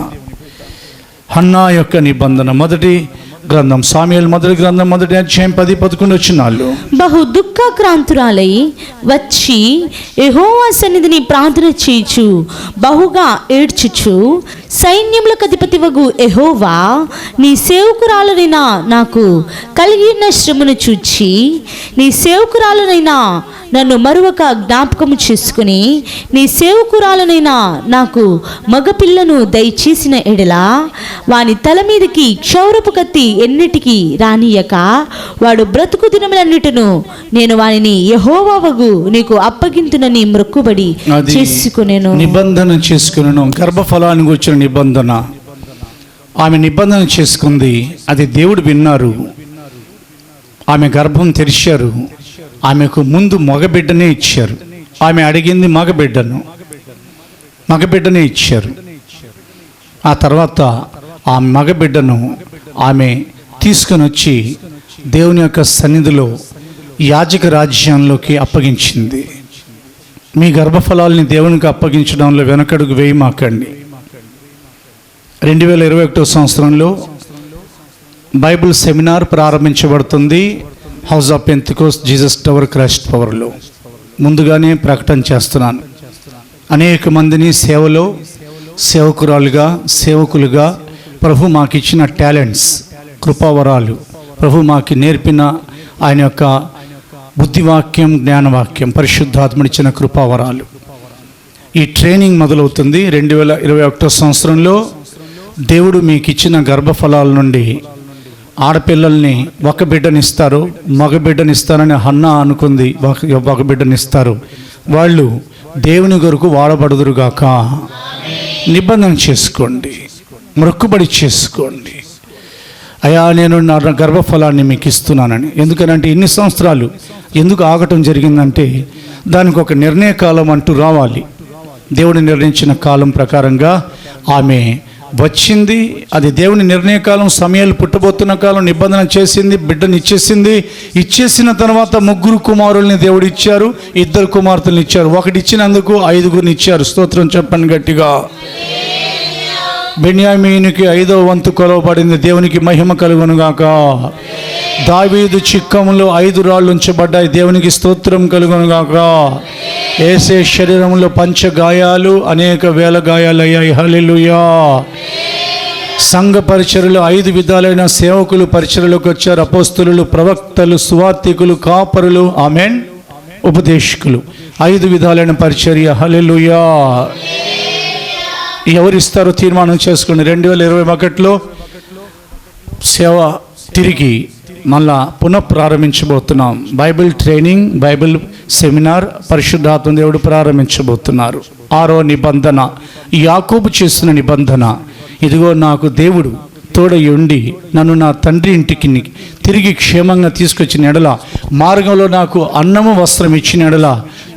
హన్నా యొక్క నిబంధన మొదటి గ్రంథం సామ్యుయేల్ మొదటి గ్రంథం 1వ అధ్యాయం 10-11 వచనాలు. బహు దుఃఖాక్రాంతురాలై వచ్చి యెహోవా సన్నిధిని ప్రార్థన చేయుచు బహుగా ఏడ్చుచు, సైన్యములకు అధిపతివగు యెహోవా, నీ సేవకురాలనైన నాకు కలిగిన శ్రమను చూచి నీ సేవకురాలనైనా నన్ను మరొక జ్ఞాపకము చేసుకుని నీ సేవకురాలనైనా నాకు మగపిల్లను దయచేసిన ఎడల వాని తల మీదకి క్షౌరపు కత్తి ఎన్నిటికీ రానియక వాడు బ్రతుకు దినములన్నిటిను నేను వానిని యెహోవావగు నీకు అప్పగింతునని మొక్కుబడి చేసుకునేను. నిబంధన చేసుకునేను. గర్భఫలానికి వచ్చిన నిబంధన ఆమె నిబంధన చేసుకుంది. అది దేవుడు విన్నారు. ఆమె గర్భం తెరిచారు. ఆమెకు ముందు మగబిడ్డనే ఇచ్చారు. ఆమె అడిగింది మగబిడ్డనే ఇచ్చారు. ఆ తర్వాత ఆ మగబిడ్డను ఆమె తీసుకొని వచ్చి దేవుని యొక్క సన్నిధిలో యాజక రాజ్యంలోకి అప్పగించింది. మీ గర్భఫలాల్ని దేవునికి అప్పగించడంలో వెనకడుగు వేయమాకండి. 2021 సంవత్సరంలో బైబిల్ సెమినార్ ప్రారంభించబడుతుంది house of Pentecost Jesus tower Christ పవర్లో. ముందుగానే ప్రకటన చేస్తున్నాను. అనేక మందిని సేవలో సేవకులుగా ప్రభు మాకు ఇచ్చిన టాలెంట్స్, కృపావరాలు, ప్రభు మాకు నేర్పిన ఆయన యొక్క బుద్ధివాక్యం, జ్ఞానవాక్యం, పరిశుద్ధాత్మనిచ్చిన కృపావరాలు. ఈ ట్రైనింగ్ మొదలవుతుంది 2021 సంవత్సరంలో. దేవుడు మీకు ఇచ్చిన గర్భఫలాల నుండి ఆడపిల్లల్ని ఒక బిడ్డనిస్తారు, మగ బిడ్డనిస్తారని హన్నా అనుకుంది. ఒక బిడ్డనిస్తారు. వాళ్ళు దేవుని కొరకు వాడబడుదురుగాక. నిబంధన చేసుకోండి, మొక్కుబడి చేసుకోండి. అయ్యా, నేను నా గర్భఫలాన్ని మీకు ఇస్తున్నానని. ఎందుకనంటే ఇన్ని సంవత్సరాలు ఎందుకు ఆగటం జరిగిందంటే దానికి ఒక నిర్ణయ కాలం అంటూ రావాలి. దేవుడు నిర్ణయించిన కాలం ప్రకారంగా ఆమె వచ్చింది. అది దేవుని నిర్ణయ కాలం. సమయాలు పుట్టబోతున్న కాలం. నిబంధన చేసింది, బిడ్డను ఇచ్చేసిన తర్వాత 3 కుమారుల్ని దేవుడు ఇచ్చారు, 2 కుమార్తెలను ఇచ్చారు. ఒకటి ఇచ్చినందుకు 5గురిని ఇచ్చారు. స్తోత్రం చెప్పండి గట్టిగా. బెన్యామీనుకి 5వ వంతు కొలవబడింది. దేవునికి మహిమ కలుగునుగాక. దావీదు చిక్కములో 5 రాళ్ళు ఉంచబడ్డాయి. దేవునికి స్తోత్రం కలుగునుగాక. యేసే శరీరంలో పంచగాయాలు, అనేక వేల గాయాలు అయ్యాయి. హల్లెలూయా. సంఘ పరిచర్యలు 5 విధాలైన సేవకులు పరిచర్యలోకి వచ్చారు. అపోస్తలులు, ప్రవక్తలు, సువార్థికులు, కాపరులు, ఆమేన్, ఉపదేశకులు. 5 విధాలైన పరిచర్య. హల్లెలూయా. ఎవరిస్తారో తీర్మానం చేసుకోండి. 2021లో సేవ తిరిగి మళ్ళా పునఃప్రారంభించబోతున్నాం. బైబిల్ ట్రైనింగ్, బైబిల్ సెమినార్ పరిశుద్ధాత్మ దేవుడు ప్రారంభించబోతున్నారు. 6వ నిబంధన, యాకోబు చేసిన నిబంధన. ఇదిగో నాకు దేవుడు తోడయుండి నన్ను నా తండ్రి ఇంటికి తిరిగి క్షేమంగా తీసుకొచ్చిన ఎడల, మార్గంలో నాకు అన్నము వస్త్రం ఇచ్చిన ఎడల,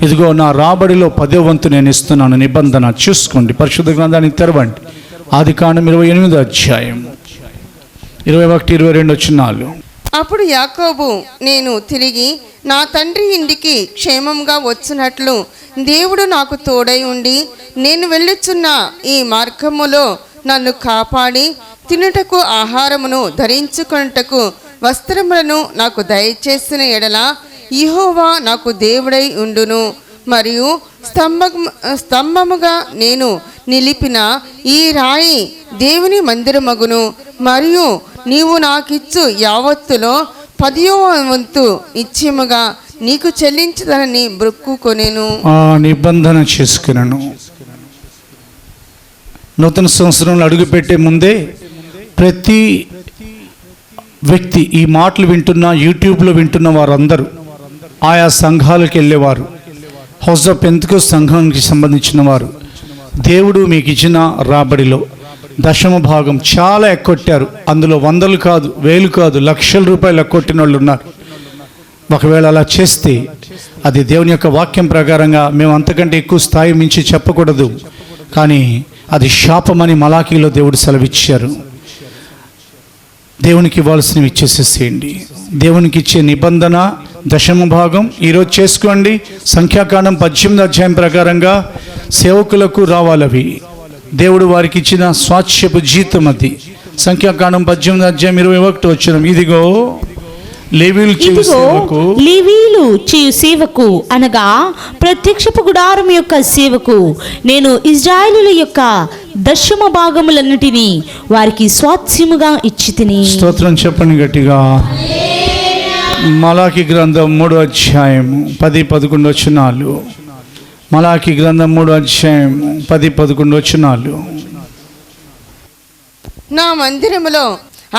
ఇదిగో నా రాబడిలో 10వ వంతు నేను ఇస్తున్నాను. నిబంధన చూసుకోండి. పరిశుద్ధ గ్రంథాన్ని తెరవండి. ఆదికాండం 28వ అధ్యాయం 21-22 వచనాలు. అప్పుడు యాకోబు, నేను తిరిగి నా తండ్రి ఇంటికి క్షేమంగా వచ్చినట్లు దేవుడు నాకు తోడై ఉండి నేను వెళ్ళుచున్న ఈ మార్గములో నన్ను కాపాడి తినుటకు ఆహారమును, ధరించుకొనుటకు వస్త్రములను నాకు దయచేసిన ఎడల యెహోవా నాకు దేవుడై ఉండును. మరియు స్తంభముగా నేను నిలిపిన ఈ రాయి దేవుని మందిరమగును. మరియు నీవు నాకిచ్చు యావత్తులో 10వ వంతు నిశ్చయముగా నీకు చెల్లించదనని బ్రొక్కుకొనెను. నిబంధన చేసుకున్నాను. నూతన సంవత్సరంలో అడుగుపెట్టే ముందే ప్రతి వ్యక్తి, ఈ మాటలు వింటున్న, యూట్యూబ్లో వింటున్న వారందరూ ఆయా సంఘాలకు వెళ్ళేవారు, హౌస్ ఆఫ్ పెంతెకోస్ట్ సంఘానికి సంబంధించిన వారు, దేవుడు మీకు ఇచ్చిన రాబడిలో 10వ భాగం చాలా ఎక్కొట్టారు. అందులో 100లు కాదు, 1000 కాదు, లక్షల రూపాయలు ఎక్కొట్టిన వాళ్ళు ఉన్నారు. ఒకవేళ అలా చేస్తే అది దేవుని యొక్క వాక్యం ప్రకారంగా మేము అంతకంటే ఎక్కువ స్థాయి మించి చెప్పకూడదు, కానీ అది శాపమని మలాకీలో దేవుడు సెలవిచ్చారు. దేవునికి ఇవ్వాల్సినవి ఇచ్చేసేసేయండి. దేవునికి ఇచ్చే నిబంధన 10వ భాగం ఈరోజు చేసుకోండి. సంఖ్యాకాండం 18వ అధ్యాయం ప్రకారంగా సేవకులకు రావాలవి. దేవుడు వారికి ఇచ్చిన స్వాచ్ఛపు జీతం అది. సంఖ్యాకాండం 18వ అధ్యాయం 21వ వచనం. ఇదిగో లేవీయులు చేయు సేవకు అనగా ప్రత్యక్షపు గుడారం యొక్క సేవకు నేను ఇశ్రాయేలుల యొక్క 10వ భాగములన్నిటినీ వారికి స్వాస్థ్యముగా ఇచ్చితిని. స్తోత్రం చెప్పండి గట్టిగా. మలాకి గ్రంథం 3వ అధ్యాయం 10-11 వచనాలు. మలాకి గ్రంథం 3వ అధ్యాయం 10-11 వచనాలు. నా మందిరములో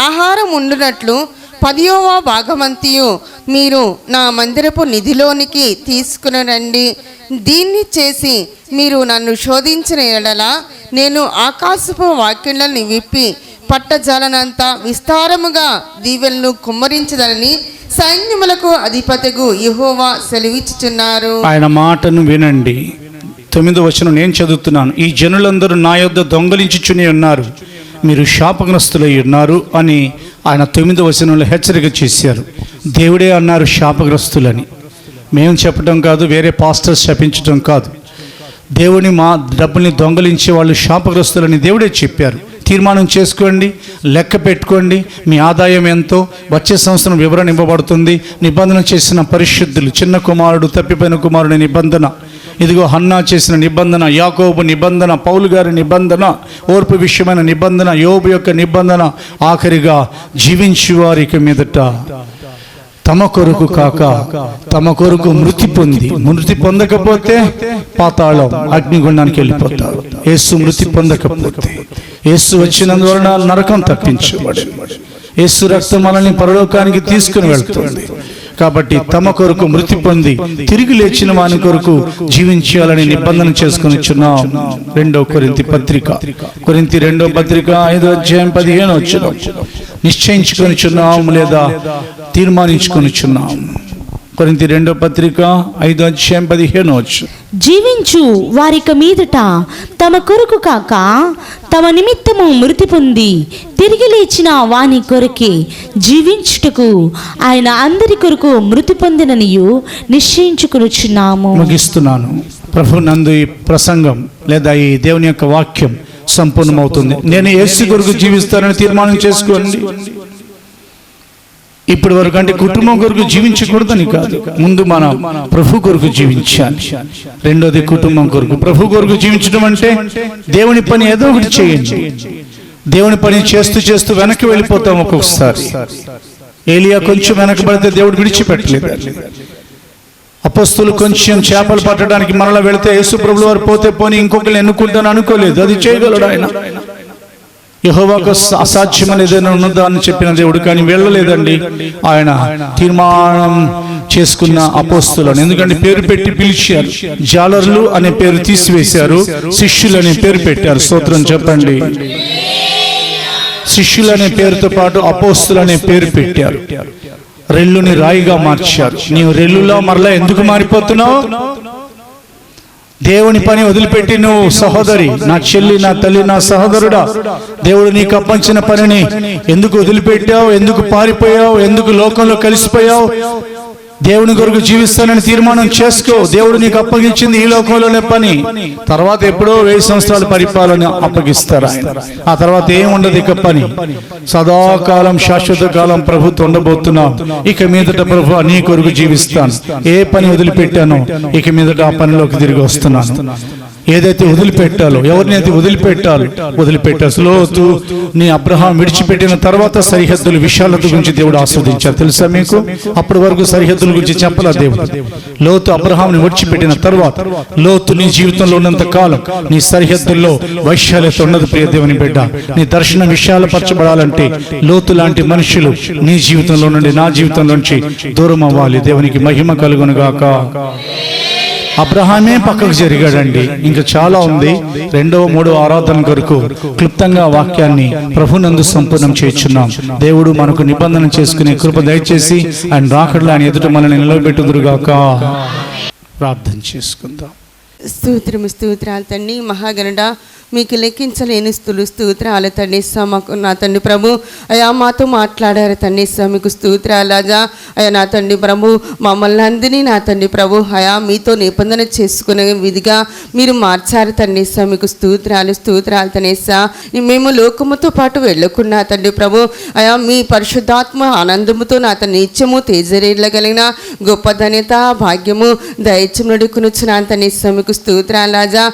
ఆహారం ఉండునట్లు 10వ భాగమంతియు మీరు నా మందిరపు నిధిలోనికి తీసుకుని రండి. దీన్ని చేసి మీరు నన్ను శోధించిన ఎడల నేను ఆకాశపు వాక్యులను విప్పి పట్టజాలనంత విస్తారముగా దీవెలను కుమ్మరించదనని సైన్యములకు అధిపతిగు యెహోవా సెలవిచ్చుచున్నారు. ఆయన మాటను వినండి. 9వ వచనం నేను చదువుతున్నాను. ఈ జనులందరూ నా యొద్ద దొంగలించుచుని ఉన్నారు, మీరు శాపగ్రస్తులై ఉన్నారు అని ఆయన 9వ వచనంలో హెచ్చరిక చేశారు. దేవుడే అన్నారు శాపగ్రస్తులని. మేము చెప్పడం కాదు, వేరే పాస్టర్స్ శపించడం కాదు. దేవుని మా డబ్బుల్ని దొంగలించే వాళ్ళు శాపగ్రస్తులని దేవుడే చెప్పారు. తీర్మానం చేసుకోండి, లెక్క పెట్టుకోండి, మీ ఆదాయం ఎంతో. వచ్చే సంవత్సరం వివరణ ఇవ్వబడుతుంది. నిబంధన చేసిన పరిశుద్ధులు, చిన్న కుమారుడు తప్పిపోయిన కుమారుడి నిబంధన, ఇదిగో హన్నా చేసిన నిబంధన, యాకోబు నిబంధన, పౌలు గారి నిబంధన, ఓర్పు విషయమైన నిబంధన, యోబు యొక్క నిబంధన, ఆఖరిగా జీవించు వారికి మీదట తమ కొరకు కాక తమ కొరకు మృతి పొందకపోతే పాతాళం అగ్నిగుండానికి వెళ్ళిపోతారు. యేసు మృతి పొందకపోతే, యేసు వచ్చినందువలన నరకం తప్పించబడి, యేసు రక్తం మనల్ని పరలోకానికి తీసుకుని వెళ్తుంది. కాబట్టి తమ కొరకు మృతి పొంది తిరిగి లేచిన వాని కొరకు జీవించాలని నిబంధన చేసుకుని చున్నాం. 2వ కొరింథీ పత్రిక, కొరింథీ 2వ పత్రిక 5వ అధ్యాయం 15వ వచనం. నిశ్చయించుకొని చున్నాం లేదా తీర్మానించుకొని చున్నాం. కొరింథీ 2వ పత్రిక 5వ అధ్యాయం 15వ వచనం. జీవించు వారిక మీదట తమ కొరకు కాక తమ నిమిత్తము మృతి పొంది తిరిగి లేచిన వాని కొరకే జీవించుటకు ఆయన అందరి కొరకు మృతి పొందిననియు నిశ్చయించుకొనుచున్నాము. ముగిస్తున్నాను. ప్రభు నందు ఈ ప్రసంగం లేదా ఈ దేవుని యొక్క వాక్యం సంపూర్ణమవుతుంది. నేను యేసు కొరకు జీవిస్తానని తీర్మానం చేసుకోండి. ఇప్పటి వరకు అంటే కుటుంబం కొరకు జీవించకూడదని కాదు, ముందు మనం ప్రభు కొరకు జీవించాలి. రెండోది కుటుంబం కొరకు. ప్రభు కొరకు జీవించడం అంటే దేవుని పని ఏదో ఒకటి చేయండి. దేవుని పని చేస్తూ చేస్తూ వెనక్కి వెళ్ళిపోతాం. ఒక్కొక్కసారి ఏలియా కొంచెం వెనకబడితే దేవుడు విడిచిపెట్టలేదు. అపొస్తలులు కొంచెం చేపలు పట్టడానికి మరలా వెళితే యేసు ప్రభువు వారు పోతే పోని ఇంకొకరిని ఎన్నుకుంటాను అనుకోలేదు. అది చేయగలడు ఆయన. యెహోవాకు అసాధ్యమని ఏదైనా ఉన్నదా అని చెప్పిన దేవుడు, కానీ వెళ్ళలేదండి. ఆయన తీర్మానం చేసుకున్న అపోస్తులను, ఎందుకంటే పేరు పెట్టి పిలిచారు. జాలర్లు అనే పేరు తీసివేశారు, శిష్యులు అనే పేరు పెట్టారు. స్తోత్రం చెప్పండి. శిష్యులు అనే పేరుతో పాటు అపోస్తులు అనే పేరు పెట్టారు. రెల్లుని రాయిగా మార్చారు. నీవు రెల్లులా మరలా ఎందుకు మారిపోతున్నావు? దేవుని పని వదిలిపెట్టి నువ్వు, సహోదరి, నా చెల్లి, నా తల్లి, నా సహోదరుడా, దేవుడు నీకు అప్పంచిన పనిని ఎందుకు వదిలిపెట్టావు? ఎందుకు పారిపోయావు? ఎందుకు లోకంలో కలిసిపోయావు? దేవుని కొరకు జీవిస్తానని తీర్మానం చేసుకో. దేవుడు నీకు అప్పగించింది ఈ లోకంలోనే పని. తర్వాత ఎప్పుడో 1000 సంవత్సరాల పరిపాలన అప్పగిస్తారు ఆయన. ఆ తర్వాత ఏముండదు ఇక పని. సదాకాలం, శాశ్వత కాలం ప్రభుత్వం ఉండబోతున్నాం. ఇక మీదట ప్రభు నీ కొరకు జీవిస్తాను. ఏ పని వదిలిపెట్టానో ఇక మీదట ఆ పనిలోకి తిరిగి వస్తున్నాను. ఏదైతే వదిలిపెట్టాలో, ఎవరినైతే వదిలిపెట్టాలి. లోతు నీ అబ్రహాం విడిచిపెట్టిన తర్వాత సరిహద్దుల విశాలత గురించి దేవుడు ఆస్వాదించారు. తెలుసా మీకు? అప్పటి వరకు సరిహద్దుల గురించి చెప్పలా దేవుడు. లోతు అబ్రహాంని విడిచిపెట్టిన తర్వాత, లోతు నీ జీవితంలో ఉన్నంత కాలం నీ సరిహద్దుల్లో వైశాల్యత ఉన్నది. ప్రియ దేవుని బిడ్డ, నీ దర్శనం విశాలపరచబడాలంటే లోతు లాంటి మనుషులు నీ జీవితంలో నుండి, నా జీవితంలో నుంచి దూరం అవ్వాలి. దేవునికి మహిమ కలుగునుగాక. అబ్రహామే పక్కకు జరిగాడండి. ఇంకా చాలా ఉంది. 2వ 3వ ఆరాధన కొరకు క్లుప్తంగా వాక్యాన్ని ప్రభునందు సంపూర్ణం చేస్తున్నాం. దేవుడు మనకు నిబంధన చేసుకునే కృప దయచేసి ఆయన రాకడలో ఆయన ఎదుట మనల్ని నిలబెట్టుదురుగాక. ప్రార్థన చేసుకుందాం. స్తోత్రాలు తండ్రి, మహాగణుడ, మీకు లెక్కించలేని స్తోత్రాలు తండ్రి. మాకు నా తండ్రి ప్రభు అయా మాతో మాట్లాడారు తండ్రి. మీకు స్తోత్రాలు రాజా. అయా నా తండ్రి ప్రభు మమ్మల్ని అందరినీ నా తండ్రి ప్రభు అయా మీతో నిబంధన చేసుకునే విధిగా మీరు మార్చారు తండ్రి. మీకు స్తోత్రాలు తనేసా. మేము లోకముతో పాటు వెళ్ళకున్నా తండ్రి ప్రభు అయా మీ పరిశుద్ధాత్మ ఆనందముతో నా తండ్రి నిత్యము తేజరేళ్ళగలిగిన గొప్ప ధన్యత భాగ్యము దయచం నడుకునుచున్నాను తండ్రి. మీకు స్తోత్రాలు రాజా.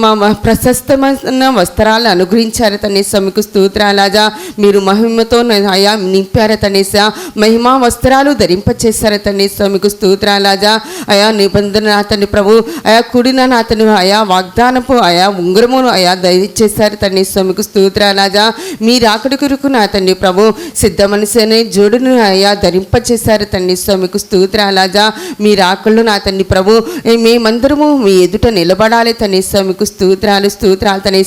మా ప్రశస్తమైన వస్త్రాలు అనుగ్రహించారు తనేసా. మీకు స్తోత్రాలు రాజా. మీరు మహిమతో అయా నింపారు తనేసా. మహిమా వస్త్రాలు ధరింపచేశారు తనేసా. మీకు స్తోత్రాలు రాజా. అయా నిబంధన నా తండ్రి ప్రభు అయా కూడిన నా తండ్రి అయా వాగ్దానపు అయా ఉంగరమును అయా దయచేశారు తనేసా. మీకు స్తోత్రాలు రాజా. మీ రాకడి కొరకు నా తండ్రి ప్రభు సిద్ధ మనిషి అనే జోడును అయా ధరింపచేశారు తనేసా. మీకు స్తోత్రాలు రాజా. మీ రాకళ్ళు నా తండ్రి ప్రభు మేమందరము మీ ఎదుట నిలబడాలి తనేసా. మీకు స్తోత్రాలు తండ్రి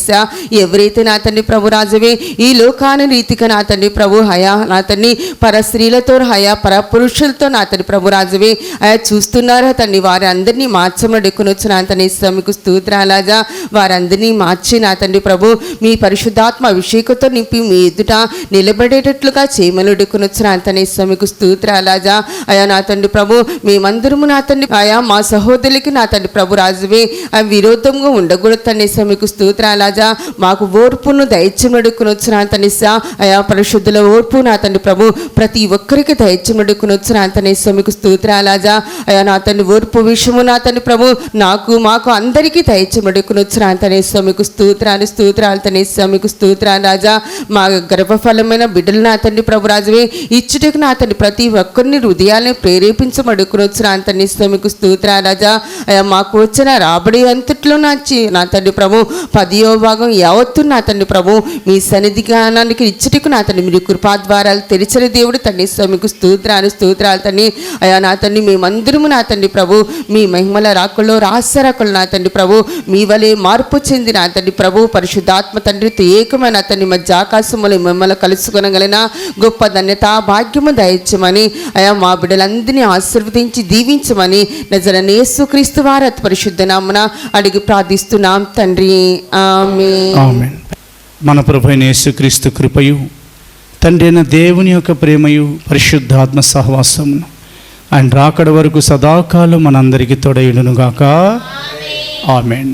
ఎవరైతే నా తండ్రి ప్రభు రాజువే ఈ లోకాన్ని రీతిగా నా తండ్రి ప్రభు హయా నా తండ్రి పర స్త్రీలతో హయా పర పురుషులతో నా తండ్రి ప్రభు రాజువే అయా చూస్తున్నారా తండ్రి వారి అందరినీ మార్చమని ఎక్కునొచ్చు నా తండ్రి మీకు స్తోత్రాలాజా వారందరినీ మార్చి నా తండ్రి ప్రభు మీ పరిశుద్ధాత్మ అభిషేకంతో నింపి మీ ఎదుట నిలబడేటట్లుగా చేయమని ఎడుకునొచ్చు నా తండ్రి మీకు స్తోత్రాలాజా అయా నా తండ్రి ప్రభు మేమందరము నా తండ్రి అయా మా సహోదరులకి నా తండ్రి ప్రభు రాజువే విరోధంగా ఉండకూడదు తండ్రి మీకు స్తోత్రాలాజా మాకు ఓర్పును దయచేయమని ఎడుకునొచ్చు నా తండ్రి అయా పరిశుద్ధుల ఓర్పు నా తండ్రి ప్రభు ప్రతి ఒక్కరికి దయచేయమని ఎడుకునొచ్చు నా తండ్రి మీకు స్తోత్రాలాజా అయా నా తండ్రి ఓర్పు విషయము నా తండ్రి ప్రభు నాకు మాకు అందరికీ దయచేయమడుకునొచ్చు నా తండ్రి మీకు స్తోత్రాలు తండ్రి మీకు స్తోత్రాలు రాజా మా గర్భఫలమైన బిడ్డలు నా తండ్రి ప్రభు రాజువే ఇచ్చుటకు నా తండ్రి ప్రతి ఒక్కరిని హృదయాన్ని ప్రేరేపించమడుకునొచ్చు నా తండ్రి మీకు స్తోత్రాలు రాజా అయ్యా మాకు వచ్చిన రాబడి అంతట్లో నా తండ్రి ప్రభు 10వ భాగం యావత్తు నా తండ్రి ప్రభు మీ సన్నిధి జ్ఞానానికి ఇచ్చుటకు నా తండ్రి మీరు కృపాద్వారాలు తెరిచిన దేవుడు తండ్రి మీకు స్తోత్రాలు తండ్రి అయ్యా నా తండ్రి మేమందరము నా తండ్రి ప్రభు మీ మహిమల రాకుల్లో రహస్యరాకులు నా తండ్రి ప్రభు మీ వలె మార్పు చెంది నా తండ్రి ప్రభు పరిశుద్ధాత్మ తండ్రితో ఏకమైన తండ్రి మధ్య ఆకాశములు మిమ్మల్ని కలుసుకొనగలిగిన గొప్ప ధన్యత భాగ్యము దయచమని అయా మా బిడ్డలందరినీ ఆశీర్వదించి దీవించమని నజరేయుడైన యేసుక్రీస్తు వారి అతి పరిశుద్ధ నామమున అడిగి ప్రార్థిస్తున్నాం తండ్రి ఆమేన్. మన ప్రభువైన యేసుక్రీస్తు కృపయు తండ్రి అయిన దేవుని యొక్క ప్రేమయు పరిశుద్ధాత్మ సహవాసమును ఆయన రాకడ వరకు సదాకాలం మనందరికీ తోడయుడునుగాక ఆమేన్.